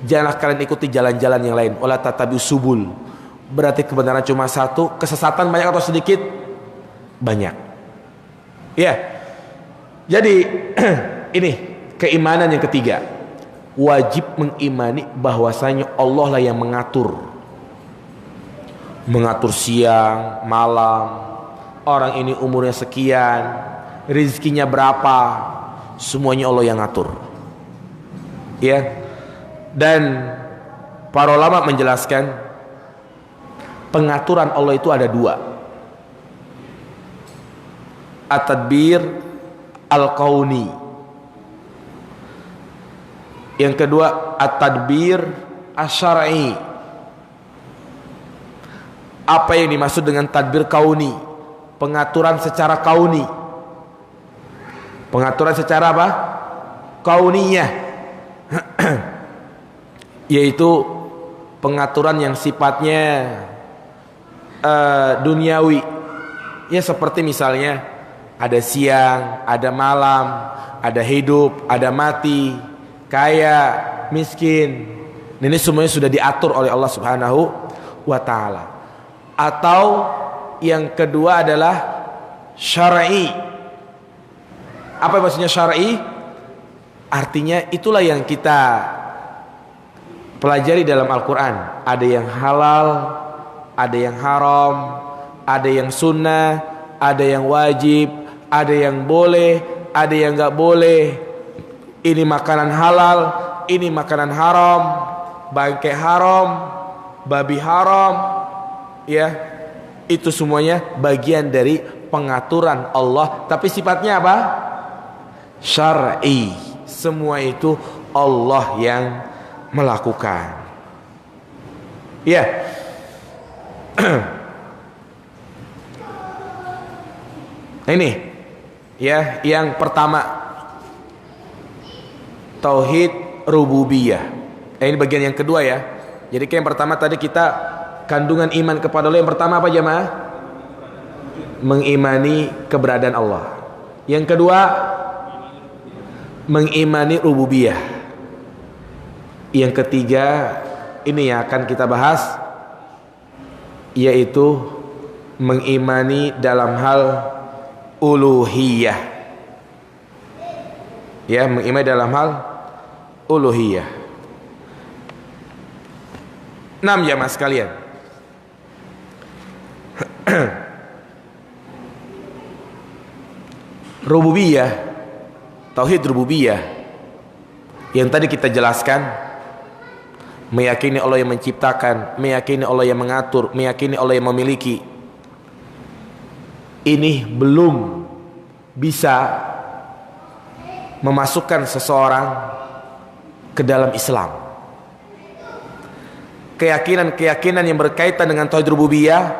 Janganlah kalian ikuti jalan-jalan yang lain. Wala tatabi'us subul. Berarti kebenaran cuma satu, kesesatan banyak atau sedikit? Banyak. Ya. Jadi ini keimanan yang ketiga. Wajib mengimani bahwasanya Allah lah yang mengatur siang, malam. Orang ini umurnya sekian, rezekinya berapa, semuanya Allah yang ngatur, ya. Dan para ulama menjelaskan pengaturan Allah itu ada dua, at-tadbir al-kauni, yang kedua at-tadbir asy-syar'i. Apa yang dimaksud dengan tadbir kauni? Pengaturan secara kauni. Pengaturan secara apa? Kauniyah. Yaitu pengaturan yang sifatnya duniawi. Ya, seperti misalnya ada siang, ada malam, ada hidup, ada mati, kaya, miskin. Ini semuanya sudah diatur oleh Allah Subhanahu wa taala. Atau yang kedua adalah syar'i. Apa maksudnya syar'i? Artinya itulah yang kita pelajari dalam Al-Quran. Ada yang halal, ada yang haram, ada yang sunnah, ada yang wajib, ada yang boleh, ada yang gak boleh. Ini makanan halal, ini makanan haram, bangkai haram, babi haram, ya. Itu semuanya bagian dari pengaturan Allah, tapi sifatnya apa? Syar'i. Semua itu Allah yang melakukan. Ya. Nah ini ya, yang pertama tauhid rububiyah. Ini bagian yang kedua ya. Jadi yang pertama tadi kita kandungan iman kepada Allah. Yang pertama apa jemaah? Mengimani keberadaan Allah. Yang kedua mengimani rububiyah. Yang ketiga ini yang akan kita bahas, yaitu mengimani dalam hal uluhiyah. Ya, mengimani dalam hal uluhiyah. 6 jamaah sekalian. Rububiyah, tauhid rububiyah yang tadi kita jelaskan, meyakini Allah yang menciptakan, meyakini Allah yang mengatur, meyakini Allah yang memiliki. Ini belum bisa memasukkan seseorang ke dalam Islam. Keyakinan-keyakinan yang berkaitan dengan tauhid rububiyah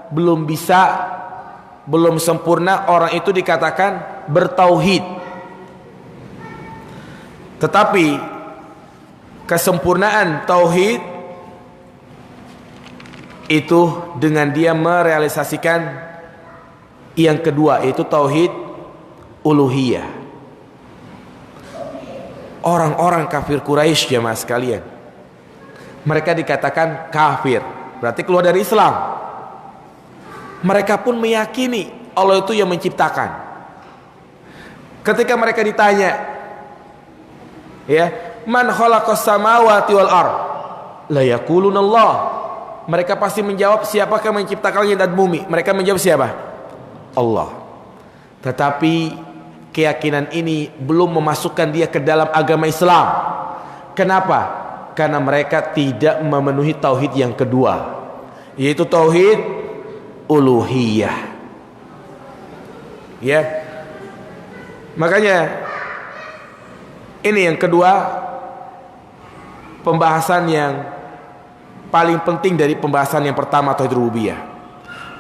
belum bisa, belum sempurna orang itu dikatakan bertauhid. Tetapi kesempurnaan tauhid itu dengan dia merealisasikan yang kedua, yaitu tauhid uluhiyah. Orang-orang kafir Quraisy jemaah sekalian, mereka dikatakan kafir, berarti keluar dari Islam. Mereka pun meyakini Allah itu yang menciptakan. Ketika mereka ditanya, ya, man khalaqas samawati wal ard, la yaquluna Allah. Mereka pasti menjawab, siapakah yang menciptakan langit dan bumi? Mereka menjawab siapa? Allah. Tetapi keyakinan ini belum memasukkan dia ke dalam agama Islam. Kenapa? Karena mereka tidak memenuhi tauhid yang kedua, yaitu tauhid uluhiyah. Ya, makanya ini yang kedua, pembahasan yang paling penting dari pembahasan yang pertama, tauhid rububiyah,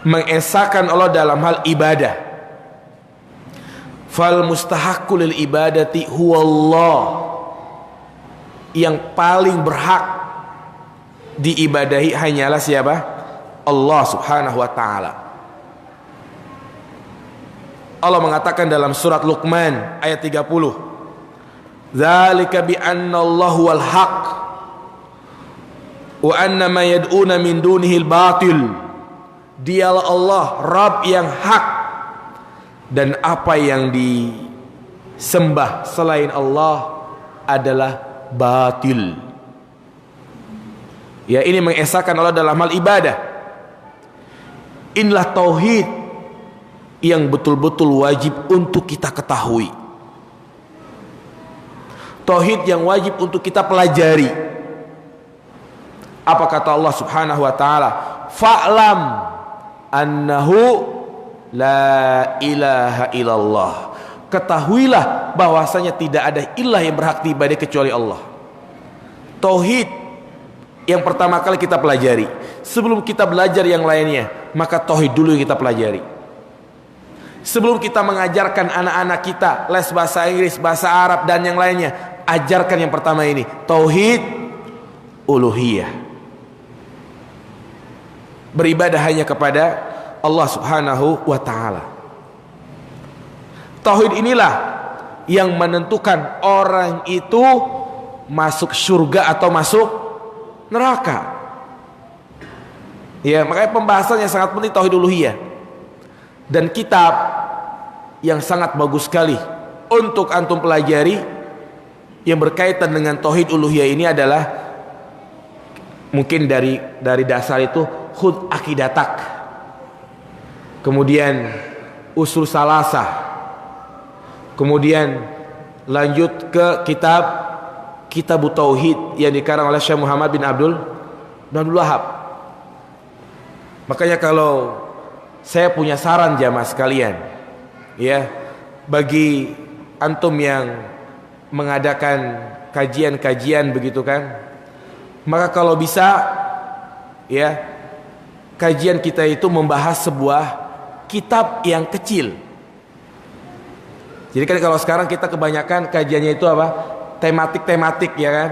mengesahkan Allah dalam hal ibadah. Fal mustahaqqu lil ibadati huwallah. Yang paling berhak diibadahi hanyalah siapa? Allah subhanahu wa ta'ala. Allah mengatakan dalam surat Luqman ayat 30, dzalika bi anna Allahu wal haq wa anna ma yad'una min dunihi al batil. Dialah Allah, Rabb yang hak, dan apa yang disembah selain Allah adalah batil. Ya, ini mengesahkan Allah dalam hal ibadah. Inilah tauhid yang betul-betul wajib untuk kita ketahui. Tauhid yang wajib untuk kita pelajari. Apa kata Allah subhanahu wa ta'ala? Fa'lam annahu la ilaha illallah. Ketahuilah bahwasanya tidak ada ilah yang berhak diibadahi kecuali Allah. Tauhid yang pertama kali kita pelajari. Sebelum kita belajar yang lainnya, maka tauhid dulu yang kita pelajari. Sebelum kita mengajarkan anak-anak kita les bahasa Inggris, bahasa Arab dan yang lainnya, ajarkan yang pertama ini, tauhid uluhiyah. Beribadah hanya kepada Allah subhanahu wa ta'ala. Tauhid inilah yang menentukan orang itu masuk surga atau masuk neraka. Ya, makanya pembahasan yang sangat penting tauhid uluhiyah. Dan kitab yang sangat bagus sekali untuk antum pelajari yang berkaitan dengan tauhid uluhiyah ini adalah, mungkin dari dasar itu khud akidatak, kemudian usul salasah, kemudian lanjut ke kitab tauhid yang dikarang oleh Syekh Muhammad bin Abdul Wahab. Makanya kalau saya punya saran jamaah sekalian, ya, bagi antum yang mengadakan kajian-kajian begitu kan, maka kalau bisa, ya, kajian kita itu membahas sebuah kitab yang kecil, Jadi kan kalau sekarang kita kebanyakan kajiannya itu apa? Tematik ya kan?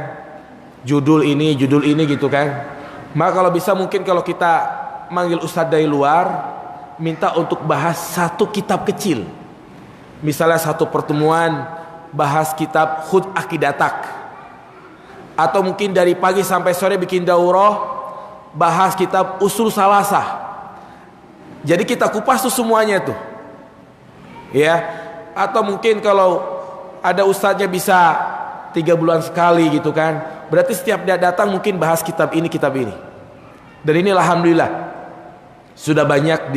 Judul ini gitu kan. Maka kalau bisa mungkin kalau kita manggil ustadz dari luar, minta untuk bahas satu kitab kecil. Misalnya satu pertemuan bahas kitab Khud Aqidatak, atau mungkin dari pagi sampai sore bikin daurah bahas kitab Usul Salasah. Jadi kita kupas tuh semuanya tuh, ya. Atau mungkin kalau ada ustadznya bisa 3 bulan sekali gitu kan, berarti setiap dia datang mungkin bahas kitab ini. Dan ini alhamdulillah sudah banyak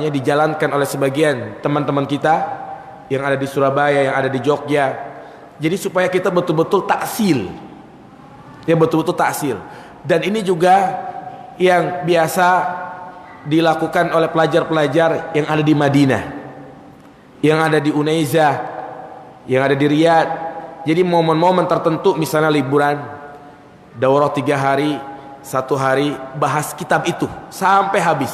dijalankan oleh sebagian teman-teman kita yang ada di Surabaya, yang ada di Jogja. Jadi supaya kita betul-betul taksil, ya betul-betul taksil. Dan ini juga yang biasa dilakukan oleh pelajar-pelajar yang ada di Madinah, yang ada di Unaiza, yang ada di Riyadh. Jadi momen-momen tertentu, misalnya liburan, daurah 3 hari, 1 hari bahas kitab itu sampai habis.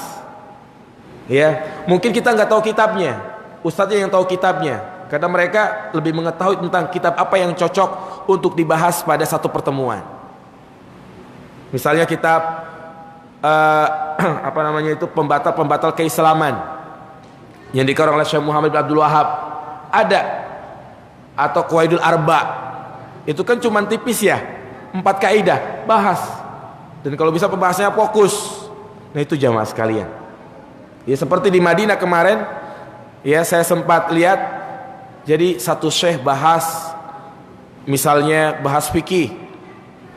Ya, mungkin kita nggak tahu kitabnya, ustadznya yang tahu kitabnya, karena mereka lebih mengetahui tentang kitab apa yang cocok untuk dibahas pada satu pertemuan. Misalnya kitab pembatal keislaman yang dikarang oleh Syekh Muhammad bin Abdul Wahab ada, atau Qawaidul Arba, itu kan cuma tipis ya, 4 kaidah bahas. Dan kalau bisa pembahasannya fokus. Nah itu jamaah sekalian, ya seperti di Madinah kemarin, ya saya sempat lihat. Jadi satu syekh bahas, misalnya bahas fikih,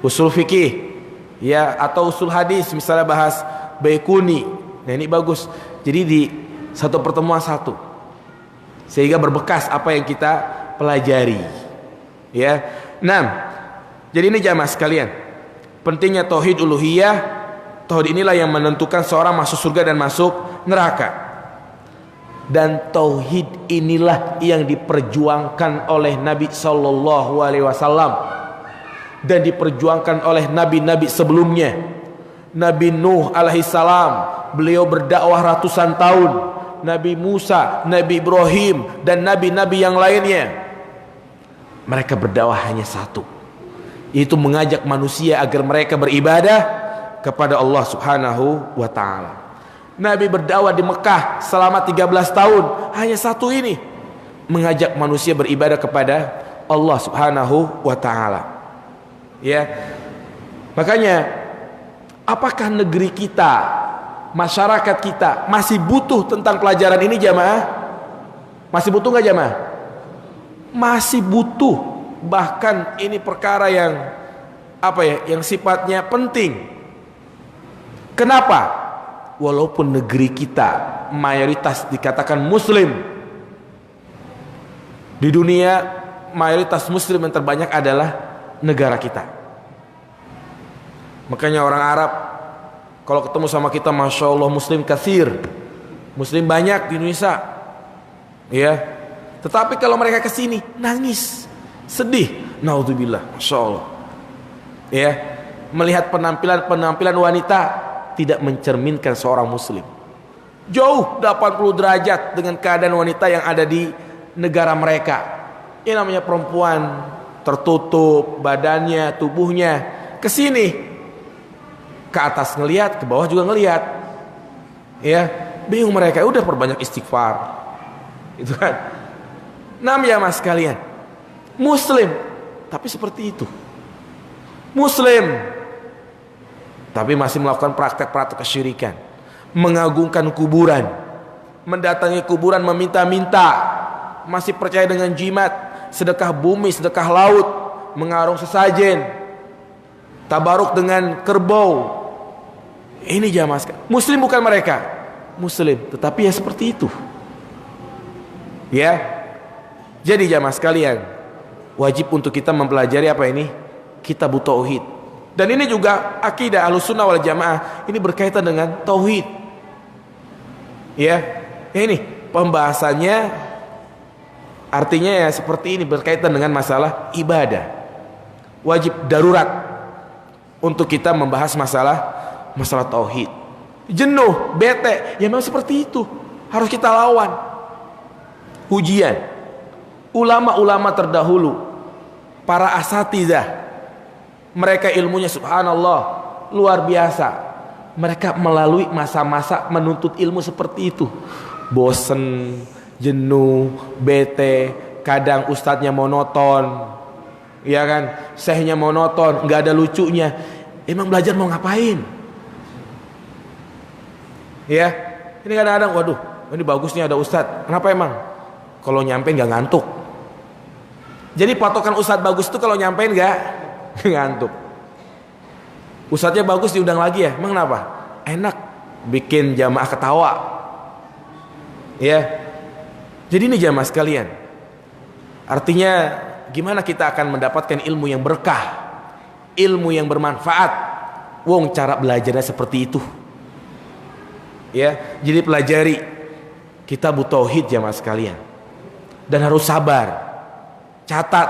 usul fikih, ya, atau usul hadis, misalnya bahas Baikuni. Nah ini bagus. Jadi di satu pertemuan satu, sehingga berbekas apa yang kita pelajari, ya. Nah, jadi ini jamaah sekalian, pentingnya tauhid uluhiyah. Tauhid inilah yang menentukan seorang masuk surga dan masuk neraka. Dan tauhid inilah yang diperjuangkan oleh Nabi sallallahu alaihi wasallam dan diperjuangkan oleh nabi-nabi sebelumnya. Nabi Nuh alaihi salam, beliau berdakwah ratusan tahun. Nabi Musa, Nabi Ibrahim, dan nabi-nabi yang lainnya, mereka berdakwah hanya satu, yaitu mengajak manusia agar mereka beribadah kepada Allah subhanahu wa ta'ala. Nabi berdakwah di Mekah selama 13 tahun, hanya satu ini, mengajak manusia beribadah kepada Allah subhanahu wa ta'ala. Ya, makanya apakah negeri kita, masyarakat kita masih butuh tentang pelajaran ini jamaah? Masih butuh nggak jamaah? Masih butuh. Bahkan ini perkara yang yang sifatnya penting. Kenapa? Walaupun negeri kita mayoritas dikatakan muslim, di dunia mayoritas muslim yang terbanyak adalah negara kita. Makanya orang Arab kalau ketemu sama kita, masya Allah, muslim katsir, muslim banyak di Indonesia, ya. Tetapi kalau mereka kesini nangis, sedih, naudzubillah, masya Allah, ya. Melihat penampilan wanita tidak mencerminkan seorang muslim. Jauh 80 derajat dengan keadaan wanita yang ada di negara mereka. Ini namanya perempuan tertutup badannya, tubuhnya. Kesini ke atas ngelihat, ke bawah juga ngelihat, ya, bingung mereka. Udah perbanyak istighfar, itu kan. Ya mas kalian, muslim tapi seperti itu, muslim tapi masih melakukan praktek-praktek kesyirikan, mengagungkan kuburan, mendatangi kuburan meminta-minta, masih percaya dengan jimat, sedekah bumi, sedekah laut, mengarung sesajen, tabaruk dengan kerbau. Ini jamaah sekalian, muslim bukan mereka, muslim tetapi ya seperti itu, ya. Jadi jamaah sekalian, wajib untuk kita mempelajari apa ini? Kitab Tauhid. Dan ini juga akidah Ahlussunnah wal Jamaah, ini berkaitan dengan tauhid. Ya, ini pembahasannya artinya ya seperti ini, berkaitan dengan masalah ibadah. Wajib darurat untuk kita membahas masalah tauhid. Jenuh, bete, ya memang seperti itu, harus kita lawan. ujian. Ulama-ulama terdahulu, para asatizah, mereka ilmunya subhanallah luar biasa. Mereka melalui masa-masa menuntut ilmu seperti itu. Bosen, jenuh, bete, kadang ustadznya monoton, ya kan, syekhnya monoton, nggak ada lucunya. Emang belajar mau ngapain? Ya, ini kadang-kadang, waduh, ini bagus nih ada ustadz. Kenapa emang? Kalau nyampein nggak ngantuk. Jadi patokan ustadz bagus itu kalau nyampein nggak ngantuk. Ustadznya bagus diundang lagi ya, emang kenapa? Enak, bikin jamaah ketawa. Ya, jadi ini jamaah sekalian. Artinya gimana kita akan mendapatkan ilmu yang berkah, ilmu yang bermanfaat? Wong cara belajarnya seperti itu. Ya, jadi pelajari kitab tauhid jamaah sekalian. Dan harus sabar. Catat.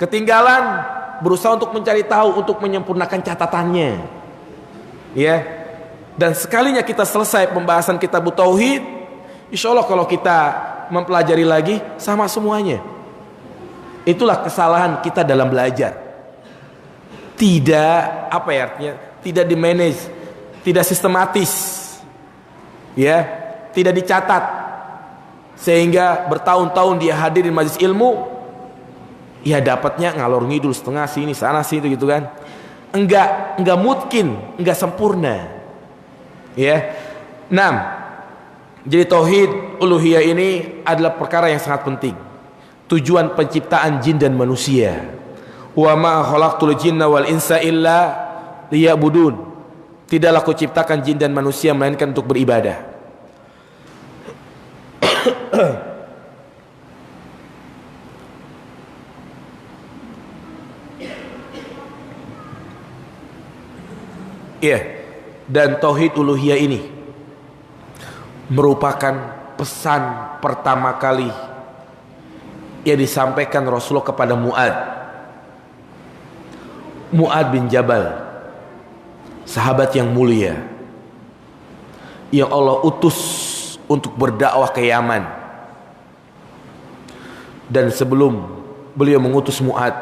Ketinggalan, berusaha untuk mencari tahu, untuk menyempurnakan catatannya. Ya. Dan sekalinya kita selesai pembahasan kitab tauhid, insya Allah kalau kita mempelajari lagi sama semuanya. Itulah kesalahan kita dalam belajar. Tidak, apa ya artinya? Tidak dimanage, tidak sistematis. Ya, tidak dicatat. Sehingga bertahun-tahun dia hadir di majelis ilmu, ya dapatnya ngalor ngidul setengah sini sana sini gitu kan. Enggak mungkin, enggak sempurna. Ya. 6. Jadi tauhid uluhiyah ini adalah perkara yang sangat penting. Tujuan penciptaan jin dan manusia. Wa ma khalaqtul jinna wal insa illa liya'budun. Tidaklah aku ciptakan jin dan manusia melainkan untuk beribadah. Iya. Dan tauhid uluhiyah ini merupakan pesan pertama kali yang disampaikan Rasulullah kepada Mu'ad bin Jabal, sahabat yang mulia yang Allah utus untuk berdakwah ke Yaman. Dan sebelum beliau mengutus Mu'ad,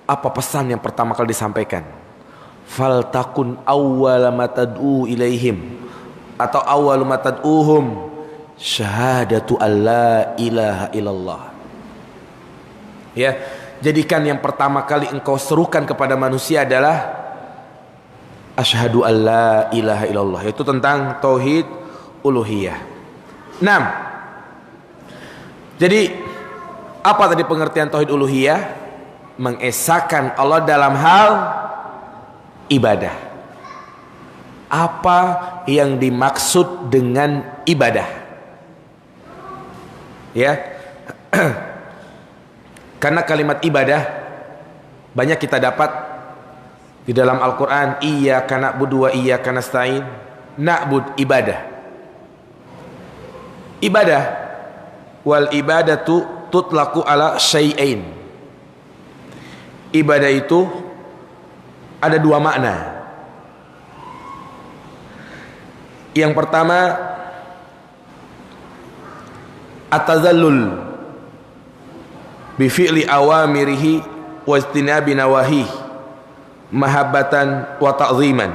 apa pesan yang pertama kali disampaikan? Faltakun awwala ma tad'u ilaihim, atau awwalu ma tad'uhum syahadatu alla ilaha illallah. Ya, jadikan yang pertama kali engkau serukan kepada manusia adalah asyhadu alla ilaha illallah, yaitu tentang tauhid uluhiyah. 6. Jadi apa tadi pengertian tauhid uluhiyah? Mengesahkan Allah dalam hal ibadah. Apa yang dimaksud dengan ibadah? Ya. Karena kalimat ibadah banyak kita dapat di dalam Al-Quran. Iyyaka na'budu wa iyyaka nasta'in. Na'bud, ibadah. Ibadah. Wal ibadatu tutlaqu ala syai'ain. Ibadah itu ada dua makna. Yang pertama, at-tazallul bi fi'li awamirihi wa ijtinabi nawahi mahabbatan wa ta'ziman.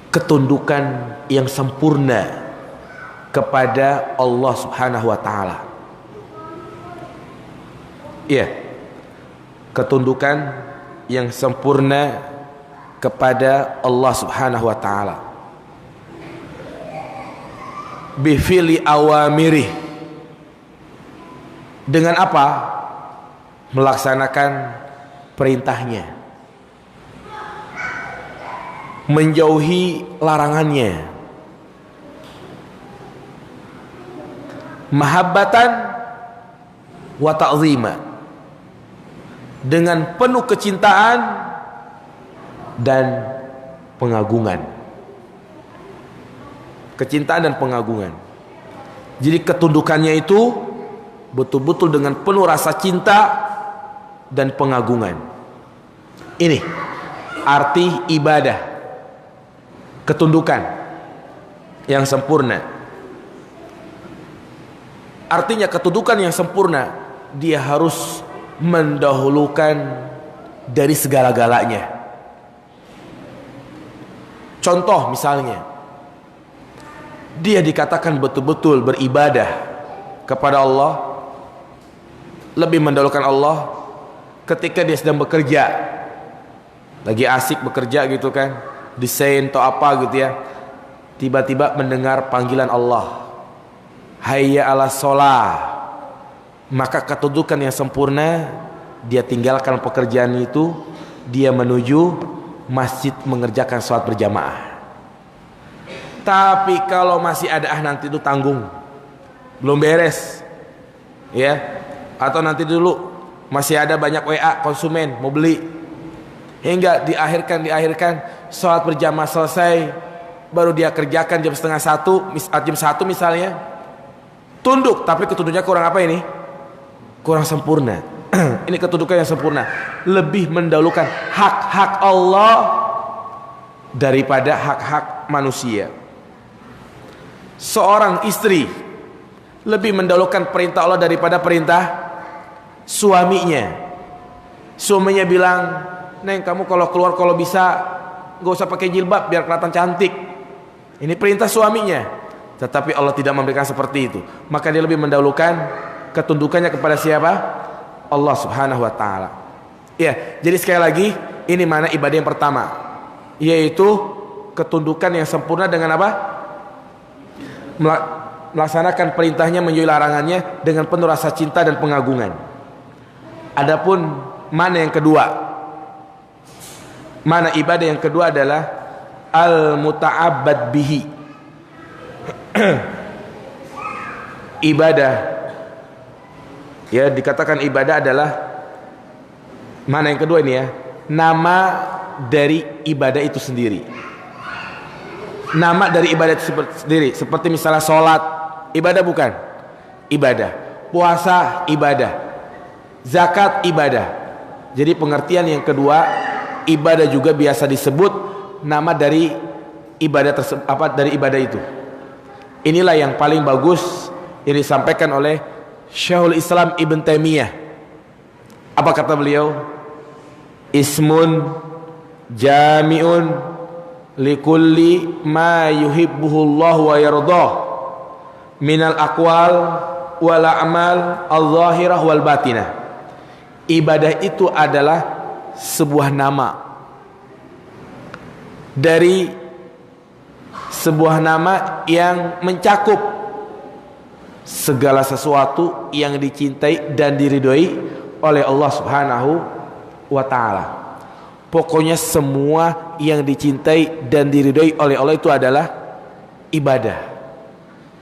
Ketundukan yang sempurna kepada Allah Subhanahu wa taala. Iya. Ketundukan yang sempurna kepada Allah Subhanahu wa taala. Bi fi'li awamiri. Dengan apa? Melaksanakan perintahnya, menjauhi larangannya, mahabbatan wa ta'zima, dengan penuh kecintaan dan pengagungan. Kecintaan dan pengagungan. Jadi ketundukannya itu betul-betul dengan penuh rasa cinta dan pengagungan. Ini arti ibadah, ketundukan yang sempurna. Artinya kedudukan yang sempurna, dia harus mendahulukan dari segala-galanya. Contoh misalnya, dia dikatakan betul-betul beribadah kepada Allah, lebih mendahulukan Allah ketika dia sedang bekerja, lagi asik bekerja gitu kan, desain atau apa gitu ya, tiba-tiba mendengar panggilan Allah, hayya ala sholah, maka kedudukan yang sempurna, dia tinggalkan pekerjaan itu, dia menuju masjid mengerjakan sholat berjamaah. Tapi kalau masih ada nanti itu tanggung, belum beres ya, atau nanti dulu masih ada banyak WA konsumen mau beli, hingga diakhirkan sholat berjamaah selesai, baru dia kerjakan jam setengah satu, jam satu misalnya, tunduk, tapi ketundukannya kurang apa ini? Kurang sempurna. Ini ketundukan yang sempurna, lebih mendahulukan hak-hak Allah daripada hak-hak manusia. Seorang istri lebih mendahulukan perintah Allah daripada perintah suaminya. Suaminya bilang, "Neng, kamu kalau keluar kalau bisa gak usah pakai jilbab biar kelihatan cantik." Ini perintah suaminya. Tetapi Allah tidak memberikan seperti itu. Maka dia lebih mendahulukan ketundukannya kepada siapa? Allah Subhanahu wa taala. Ya, jadi sekali lagi, ini mana ibadah yang pertama, yaitu ketundukan yang sempurna dengan apa? Melaksanakan perintahnya, menjauhi larangannya dengan penuh rasa cinta dan pengagungan. Adapun mana yang kedua? Mana ibadah yang kedua adalah al-muta'abbad bihi. Ibadah, ya, dikatakan ibadah adalah mana yang kedua ini ya? Nama dari ibadah itu sendiri. Nama dari ibadah itu sendiri. Seperti misalnya sholat, ibadah bukan? Ibadah. Puasa, ibadah. Zakat, ibadah. Jadi pengertian yang kedua, ibadah juga biasa disebut nama dari ibadah tersebut, apa dari ibadah itu. Inilah yang paling bagus yang disampaikan oleh Syekhul Islam Ibn Taimiyah. Apa kata beliau? Ismun jami'un likulli ma yuhibbuhullah wa yardah minal aqwal wal a'mal al-zahirah wal batinah. Ibadah itu adalah sebuah nama dari sebuah nama yang mencakup segala sesuatu yang dicintai dan diridhoi oleh Allah Subhanahu wa taala. Pokoknya semua yang dicintai dan diridhoi oleh Allah itu adalah ibadah.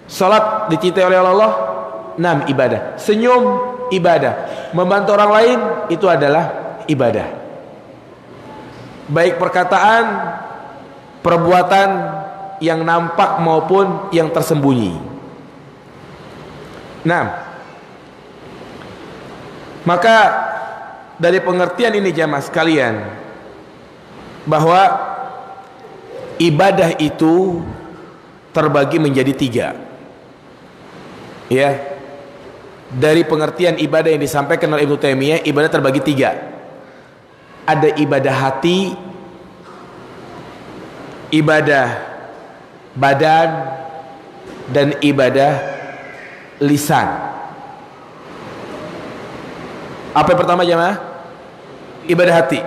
Salat dicintai oleh Allah, 6 ibadah. Senyum ibadah. Membantu orang lain itu adalah ibadah. Baik perkataan, perbuatan yang nampak maupun yang tersembunyi. Nah, maka dari pengertian ini jamaah sekalian, bahwa ibadah itu terbagi menjadi 3. Ya, dari pengertian ibadah yang disampaikan oleh Ibnu Taimiyah, ibadah terbagi 3. Ada ibadah hati, ibadah badan, dan ibadah lisan. Apa yang pertama jemaah? Ibadah hati.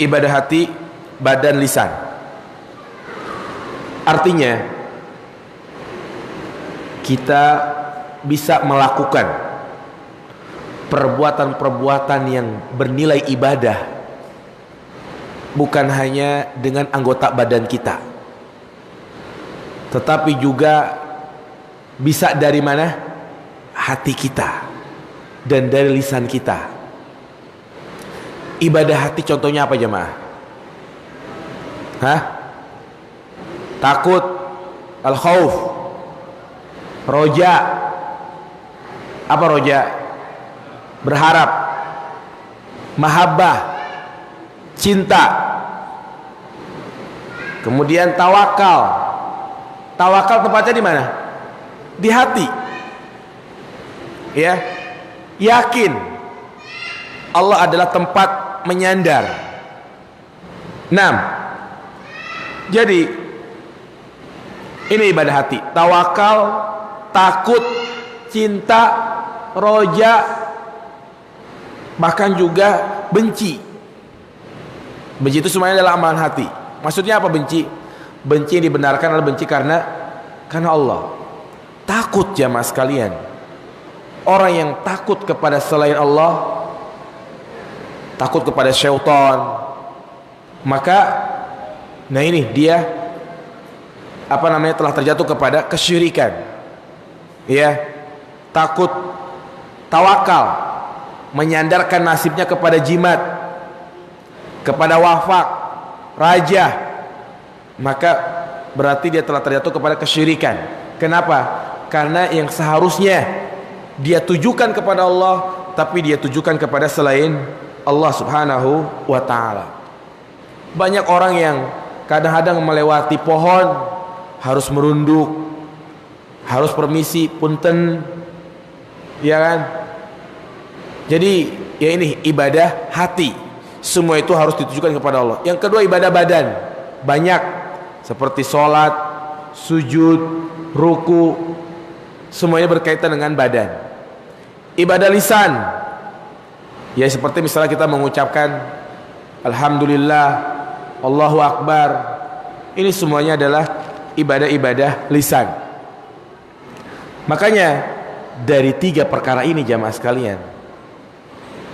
Ibadah hati, badan, lisan. Artinya kita bisa melakukan perbuatan-perbuatan yang bernilai ibadah bukan hanya dengan anggota badan kita, tetapi juga bisa dari mana? Hati kita dan dari lisan kita. Ibadah hati contohnya apa jemaah? Takut, al-khauf, roja. Apa roja? Berharap. mahabbah, cinta. Kemudian tawakal. Tawakal tempatnya di mana? Di hati. Ya, yakin Allah adalah tempat menyandar. 6. Jadi ini ibadah hati. Tawakal, takut, cinta, roja, bahkan juga benci. Benci itu semuanya adalah amalan hati. Maksudnya apa benci? Benci yang dibenarkan adalah benci karena Allah. Takut jamaah sekalian. Orang yang takut kepada selain Allah, takut kepada syaitan, maka nah ini dia telah terjatuh kepada kesyirikan. Ya, takut, tawakal, menyandarkan nasibnya kepada jimat, kepada wafak, raja, maka berarti dia telah terjatuh kepada kesyirikan. Kenapa? Karena yang seharusnya dia tujukan kepada Allah, tapi dia tujukan kepada selain Allah subhanahu wa ta'ala. Banyak orang yang kadang-kadang melewati pohon harus merunduk, harus permisi, punten, ya kan? Jadi ya ini ibadah hati. Semua itu harus ditujukan kepada Allah. Yang kedua ibadah badan. Banyak seperti sholat, sujud, ruku, semuanya berkaitan dengan badan. Ibadah lisan, ya seperti misalnya kita mengucapkan Alhamdulillah, Allahu Akbar. Ini semuanya adalah ibadah-ibadah lisan. Makanya dari 3 perkara ini jamaah sekalian,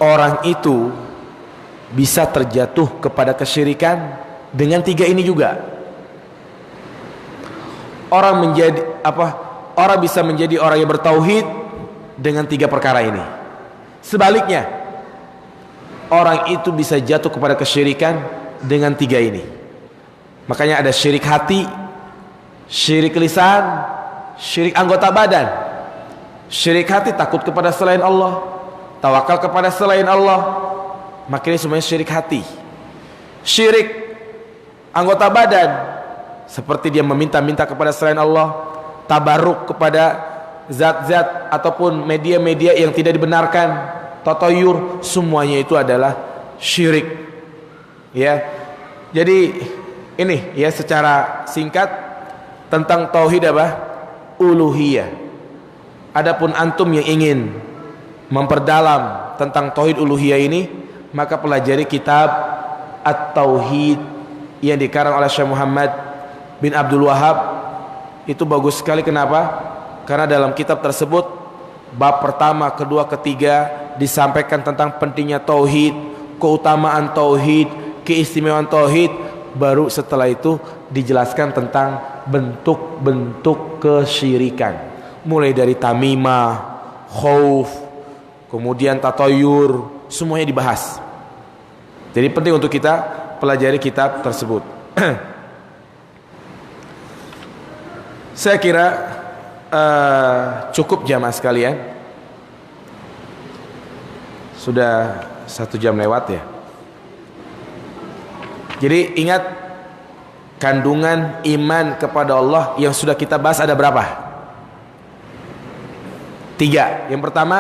orang itu bisa terjatuh kepada kesyirikan dengan 3 ini juga. Orang bisa menjadi orang yang bertauhid dengan 3 perkara ini. Sebaliknya, orang itu bisa jatuh kepada kesyirikan dengan 3 ini. Makanya ada syirik hati, syirik lisan, syirik anggota badan. Syirik hati takut kepada selain Allah, tawakal kepada selain Allah, maka ini semuanya syirik hati. Syirik anggota badan seperti dia meminta-minta kepada selain Allah, tabaruk kepada zat-zat ataupun media-media yang tidak dibenarkan, tatayur, semuanya itu adalah syirik. Ya. Jadi ini ya secara singkat tentang tauhid uluhiyah. Adapun antum yang ingin memperdalam tentang tauhid uluhiyah ini, maka pelajari kitab At-Tauhid yang dikarang oleh Syekh Muhammad bin Abdul Wahab. Itu bagus sekali. Kenapa? Karena dalam kitab tersebut bab pertama, kedua, ketiga disampaikan tentang pentingnya tauhid, keutamaan tauhid, keistimewaan tauhid. Baru setelah itu dijelaskan tentang bentuk-bentuk kesyirikan, mulai dari tamimah, khauf, kemudian tatayur, semuanya dibahas. Jadi penting untuk kita pelajari kitab tersebut. Saya kira cukup jamaah sekalian. Sudah 1 jam lewat ya. Jadi ingat, kandungan iman kepada Allah yang sudah kita bahas ada berapa? 3. Yang pertama,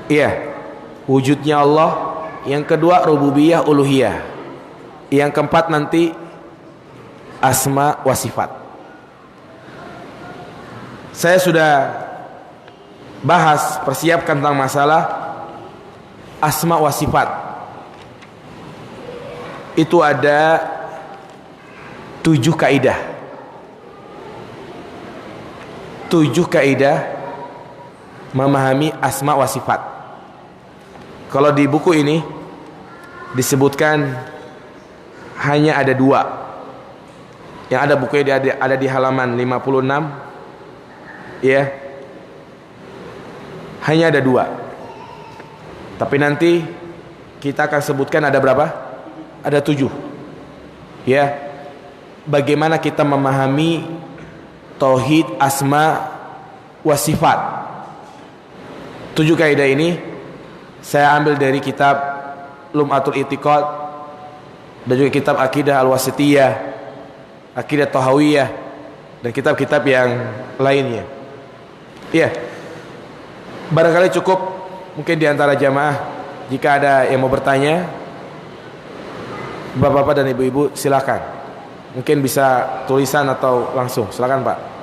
iya, wujudnya Allah. Yang kedua, rububiyah uluhiyah. Yang keempat nanti asma wa sifat. Saya sudah bahas, persiapkan tentang masalah asma wa sifat. Itu ada 7 kaidah. 7 kaidah memahami asma wa sifat. Kalau di buku ini disebutkan hanya ada 2. Yang ada bukunya ada di halaman 56. Ya. Hanya ada 2. Tapi nanti kita akan sebutkan ada berapa? Ada 7. Ya. Bagaimana kita memahami tauhid asma wa sifat. 7 kaidah ini Saya ambil dari kitab Lum'atul I'tiqad dan juga kitab Aqidah Al-Wasithiyah, Aqidah Tahawiyah, dan kitab-kitab yang lainnya. Iya. Barangkali cukup mungkin di antara jamaah. Jika ada yang mau bertanya, bapak-bapak dan ibu-ibu silakan. Mungkin bisa tulisan atau langsung. Silakan, Pak.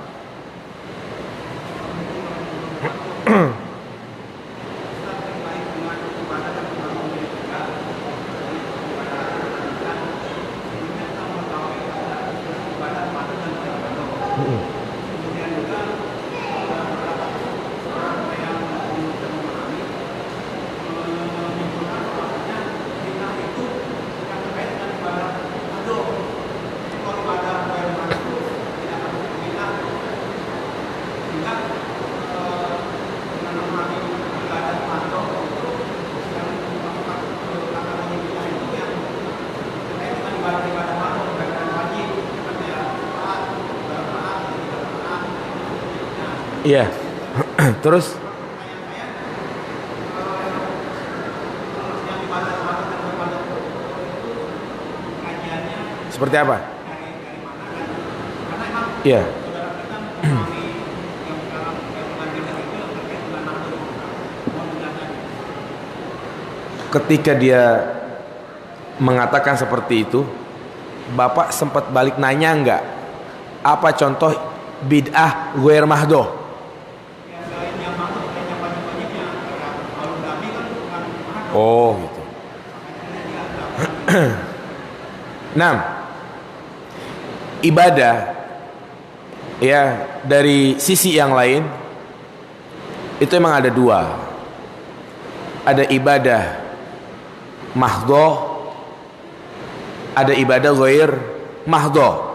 Iya. Terus seperti apa? Iya. Ketika dia mengatakan seperti itu, Bapak sempat balik nanya enggak? Apa contoh bid'ah ghair mahdoh? Oh gitu. Nah, ibadah ya dari sisi yang lain itu emang ada dua. Ada ibadah mahdoh, ada ibadah ghair mahdoh.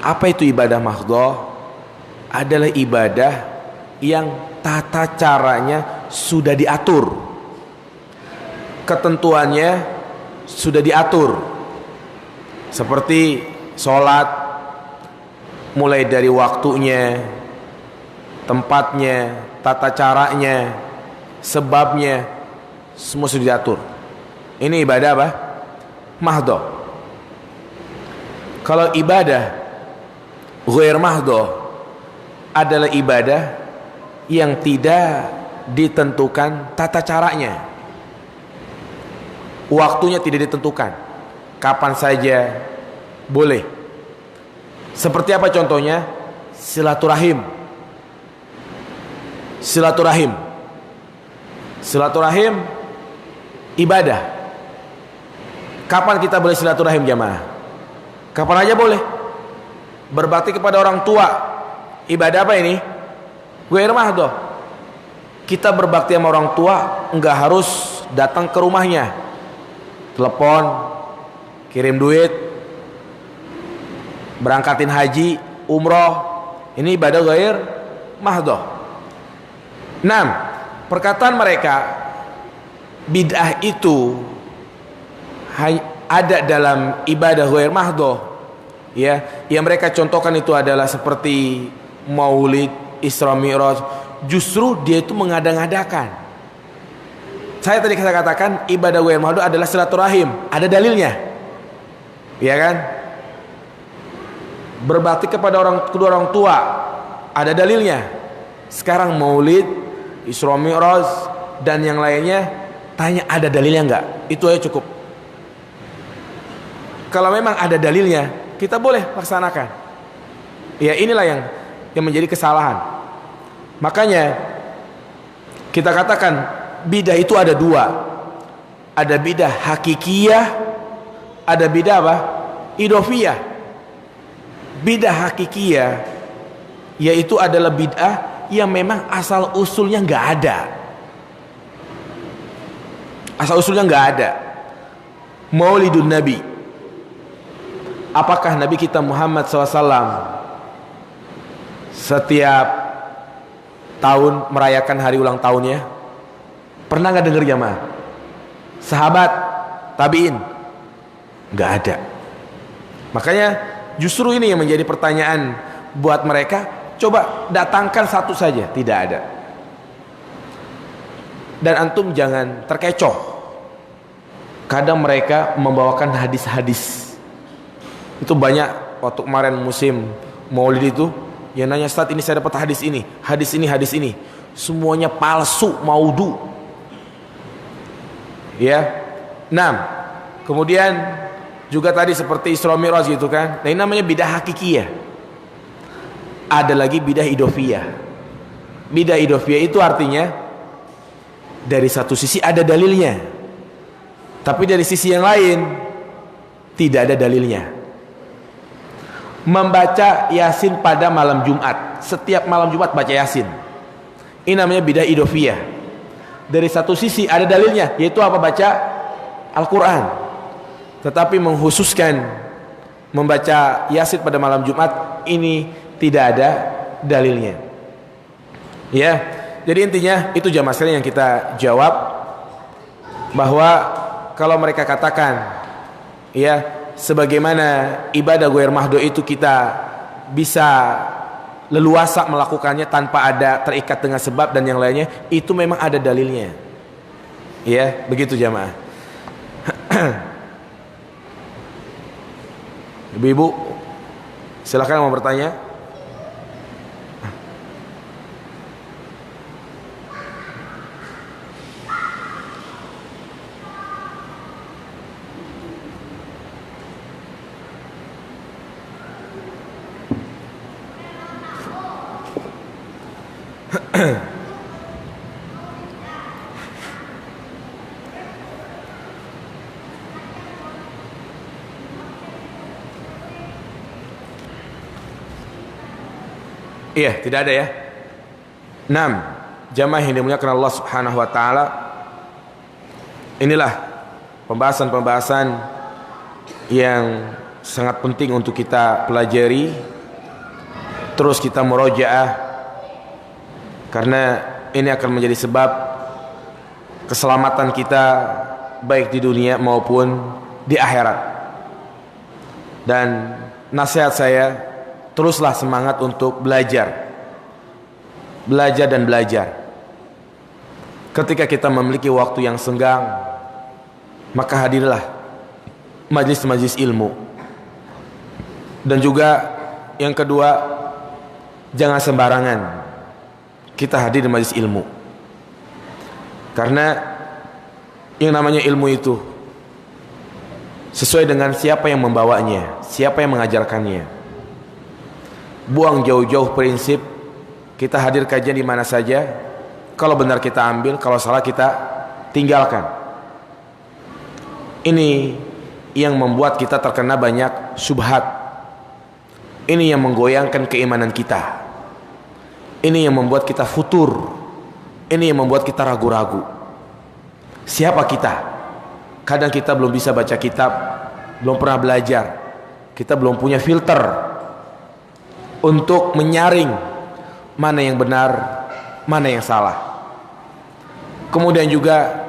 Apa itu ibadah mahdoh? Adalah ibadah yang tata caranya sudah diatur, ketentuannya sudah diatur, seperti sholat, mulai dari waktunya, tempatnya, tata caranya, sebabnya, semua sudah diatur. Ini ibadah apa? Mahdoh. Kalau ibadah ghair mahdoh adalah ibadah yang tidak ditentukan tata caranya, waktunya tidak ditentukan, kapan saja boleh. Seperti apa contohnya? Silaturahim. Silaturahim ibadah. Kapan kita boleh silaturahim jamaah? Kapan aja boleh. Berbakti kepada orang tua, ibadah apa ini? Ghair mahdoh. Kita berbakti sama orang tua enggak harus datang ke rumahnya, telepon, kirim duit, berangkatin haji, umroh. Ini ibadah ghair mahdoh. 6. Perkataan mereka bid'ah itu ada dalam ibadah ghair mahdoh, ya, yang mereka contohkan itu adalah seperti maulid, Isra Mi'raj. Justru dia itu mengada-ngadakan. Saya tadi katakan ibadah ghair mahdoh adalah silaturahim, ada dalilnya, ya kan? Berbakti kepada kedua orang tua, ada dalilnya. Sekarang maulid, Isra Mi'raj dan yang lainnya, tanya ada dalilnya enggak? Itu aja cukup. Kalau memang ada dalilnya, kita boleh laksanakan. Ya, inilah yang menjadi kesalahan. Makanya kita katakan bidah itu ada dua. Ada bidah hakikiyah, ada bidah apa? Idhofiyah. Bidah hakikiyah yaitu adalah bid'ah yang memang asal usulnya nggak ada. Asal usulnya nggak ada. Maulidun Nabi. Apakah Nabi kita Muhammad SAW setiap tahun merayakan hari ulang tahunnya? Pernah nggak dengar jamaah? Sahabat, tabiin? Nggak ada. Makanya justru ini yang menjadi pertanyaan buat mereka. Coba datangkan satu saja, tidak ada. Dan antum jangan terkecoh. Kadang mereka membawakan hadis-hadis. Itu banyak waktu kemarin musim Maulid itu yang nanya, "Ustaz, ini saya dapat hadis ini, hadis ini, hadis ini." Semuanya palsu, maudhu. Ya. Nah, kemudian juga tadi seperti Isra Mi'raj gitu kan. Nah, ini namanya bidah hakikiyah. Ada lagi bidah idofiyah. Bidah idofiyah itu artinya dari satu sisi ada dalilnya, tapi dari sisi yang lain tidak ada dalilnya. Membaca Yasin pada malam Jumat, setiap malam Jumat baca Yasin, ini namanya bidah idofiyah. Dari satu sisi ada dalilnya, yaitu apa? Baca Al-Quran. Tetapi menghususkan membaca Yasin pada malam Jumat, ini tidak ada dalilnya. Ya, jadi intinya itu jamaah sekalian yang kita jawab, bahwa kalau mereka katakan ya sebagaimana ibadah goir mahdo itu kita bisa leluasa melakukannya tanpa ada terikat dengan sebab dan yang lainnya, itu memang ada dalilnya. Ya, begitu jamaah. Ibu-ibu, silakan mau bertanya. Iya, tidak ada ya. 6. Jamaah yang dimuliakan Allah Subhanahu wa taala. Inilah pembahasan-pembahasan yang sangat penting untuk kita pelajari, terus kita murojaah, karena ini akan menjadi sebab keselamatan kita baik di dunia maupun di akhirat. Dan nasihat saya, teruslah semangat untuk belajar. Belajar dan belajar. Ketika kita memiliki waktu yang senggang, maka hadirlah majlis-majlis ilmu. Dan juga yang kedua, jangan sembarangan kita hadir di majlis ilmu. Karena yang namanya ilmu itu sesuai dengan siapa yang membawanya, siapa yang mengajarkannya. Buang jauh-jauh prinsip, kita hadir kajian di mana saja, kalau benar kita ambil, kalau salah kita tinggalkan. Ini yang membuat kita terkena banyak syubhat. Ini yang menggoyangkan keimanan kita. Ini yang membuat kita futur. Ini yang membuat kita ragu-ragu. Siapa kita? Kadang kita belum bisa baca kitab, belum pernah belajar, kita belum punya filter untuk menyaring mana yang benar, mana yang salah. Kemudian juga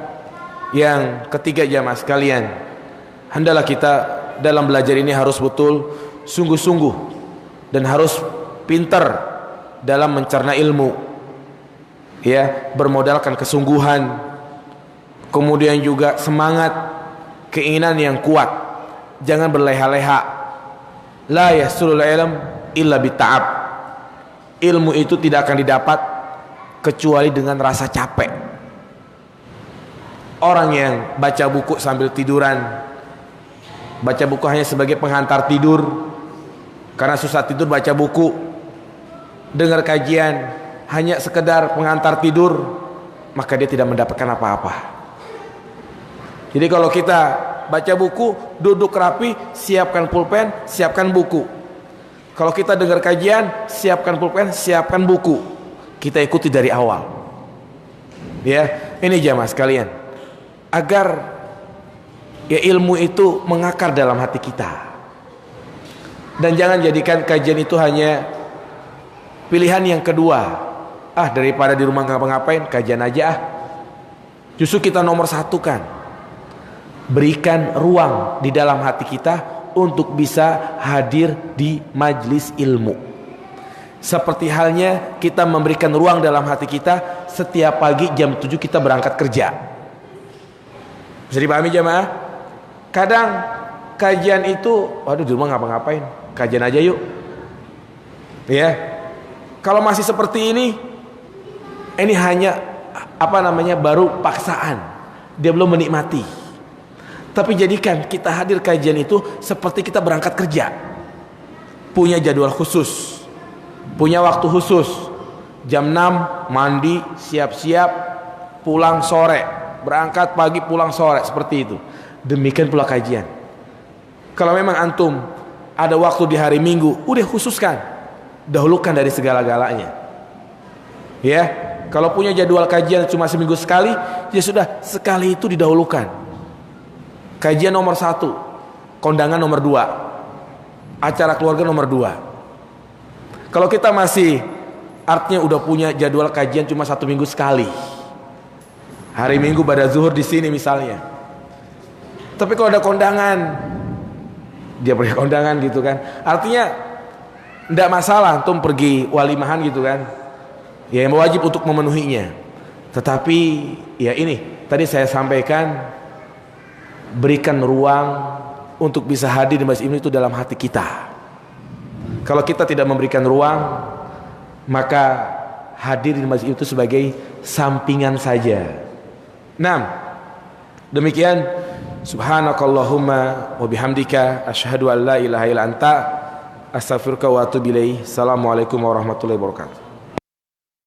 yang ketiga jamaah sekalian, hendaklah kita dalam belajar ini harus betul sungguh-sungguh dan harus pintar dalam mencerna ilmu, ya, bermodalkan kesungguhan, kemudian juga semangat, keinginan yang kuat. Jangan berleha-leha. La yahsulul ilm illa bita'ab. Ilmu itu tidak akan didapat kecuali dengan rasa capek. Orang yang baca buku sambil tiduran, baca buku hanya sebagai penghantar tidur, karena susah tidur baca buku, dengar kajian hanya sekedar penghantar tidur, maka dia tidak mendapatkan apa-apa. Jadi kalau kita baca buku, duduk rapi, siapkan pulpen, siapkan buku. Kalau kita dengar kajian, siapkan pulpen, siapkan buku. Kita ikuti dari awal. Ya, ini jamaah sekalian, agar ya ilmu itu mengakar dalam hati kita. Dan jangan jadikan kajian itu hanya pilihan yang kedua. Daripada di rumah ngapa-ngapain, kajian aja. Justru kita nomor satukan. Berikan ruang di dalam hati kita untuk bisa hadir di majlis ilmu. Seperti halnya kita memberikan ruang dalam hati kita setiap pagi jam 7 kita berangkat kerja. Bisa dipahami jamaah? Kadang kajian itu, waduh di rumah ngapa-ngapain, kajian aja yuk. Ya, kalau masih seperti ini hanya baru paksaan, dia belum menikmati. Tapi jadikan kita hadir kajian itu seperti kita berangkat kerja, punya jadwal khusus, punya waktu khusus. Jam 6 mandi, siap-siap, pulang sore, berangkat pagi pulang sore, seperti itu. Demikian pula kajian. Kalau memang antum ada waktu di hari Minggu, udah khususkan, dahulukan dari segala-galanya. Ya, kalau punya jadwal kajian cuma seminggu sekali, ya sudah, sekali itu didahulukan. Kajian nomor 1, kondangan nomor 2, acara keluarga nomor 2. Kalau kita masih artinya udah punya jadwal kajian cuma 1 minggu sekali, hari Minggu pada zuhur di sini misalnya. Tapi kalau ada kondangan, dia punya kondangan gitu kan, artinya tidak masalah antum pergi walimahan gitu kan, ya yang wajib untuk memenuhinya. Tetapi ya ini tadi saya sampaikan, berikan ruang untuk bisa hadir di masjid ini itu dalam hati kita. Kalau kita tidak memberikan ruang, maka hadir di masjid itu sebagai sampingan saja. Nah, demikian. Subhanakallahumma wa bihamdika asyhadu an la ilaha illa anta astaghfiruka wa atubu ilaik. Assalamualaikum warahmatullahi wabarakatuh.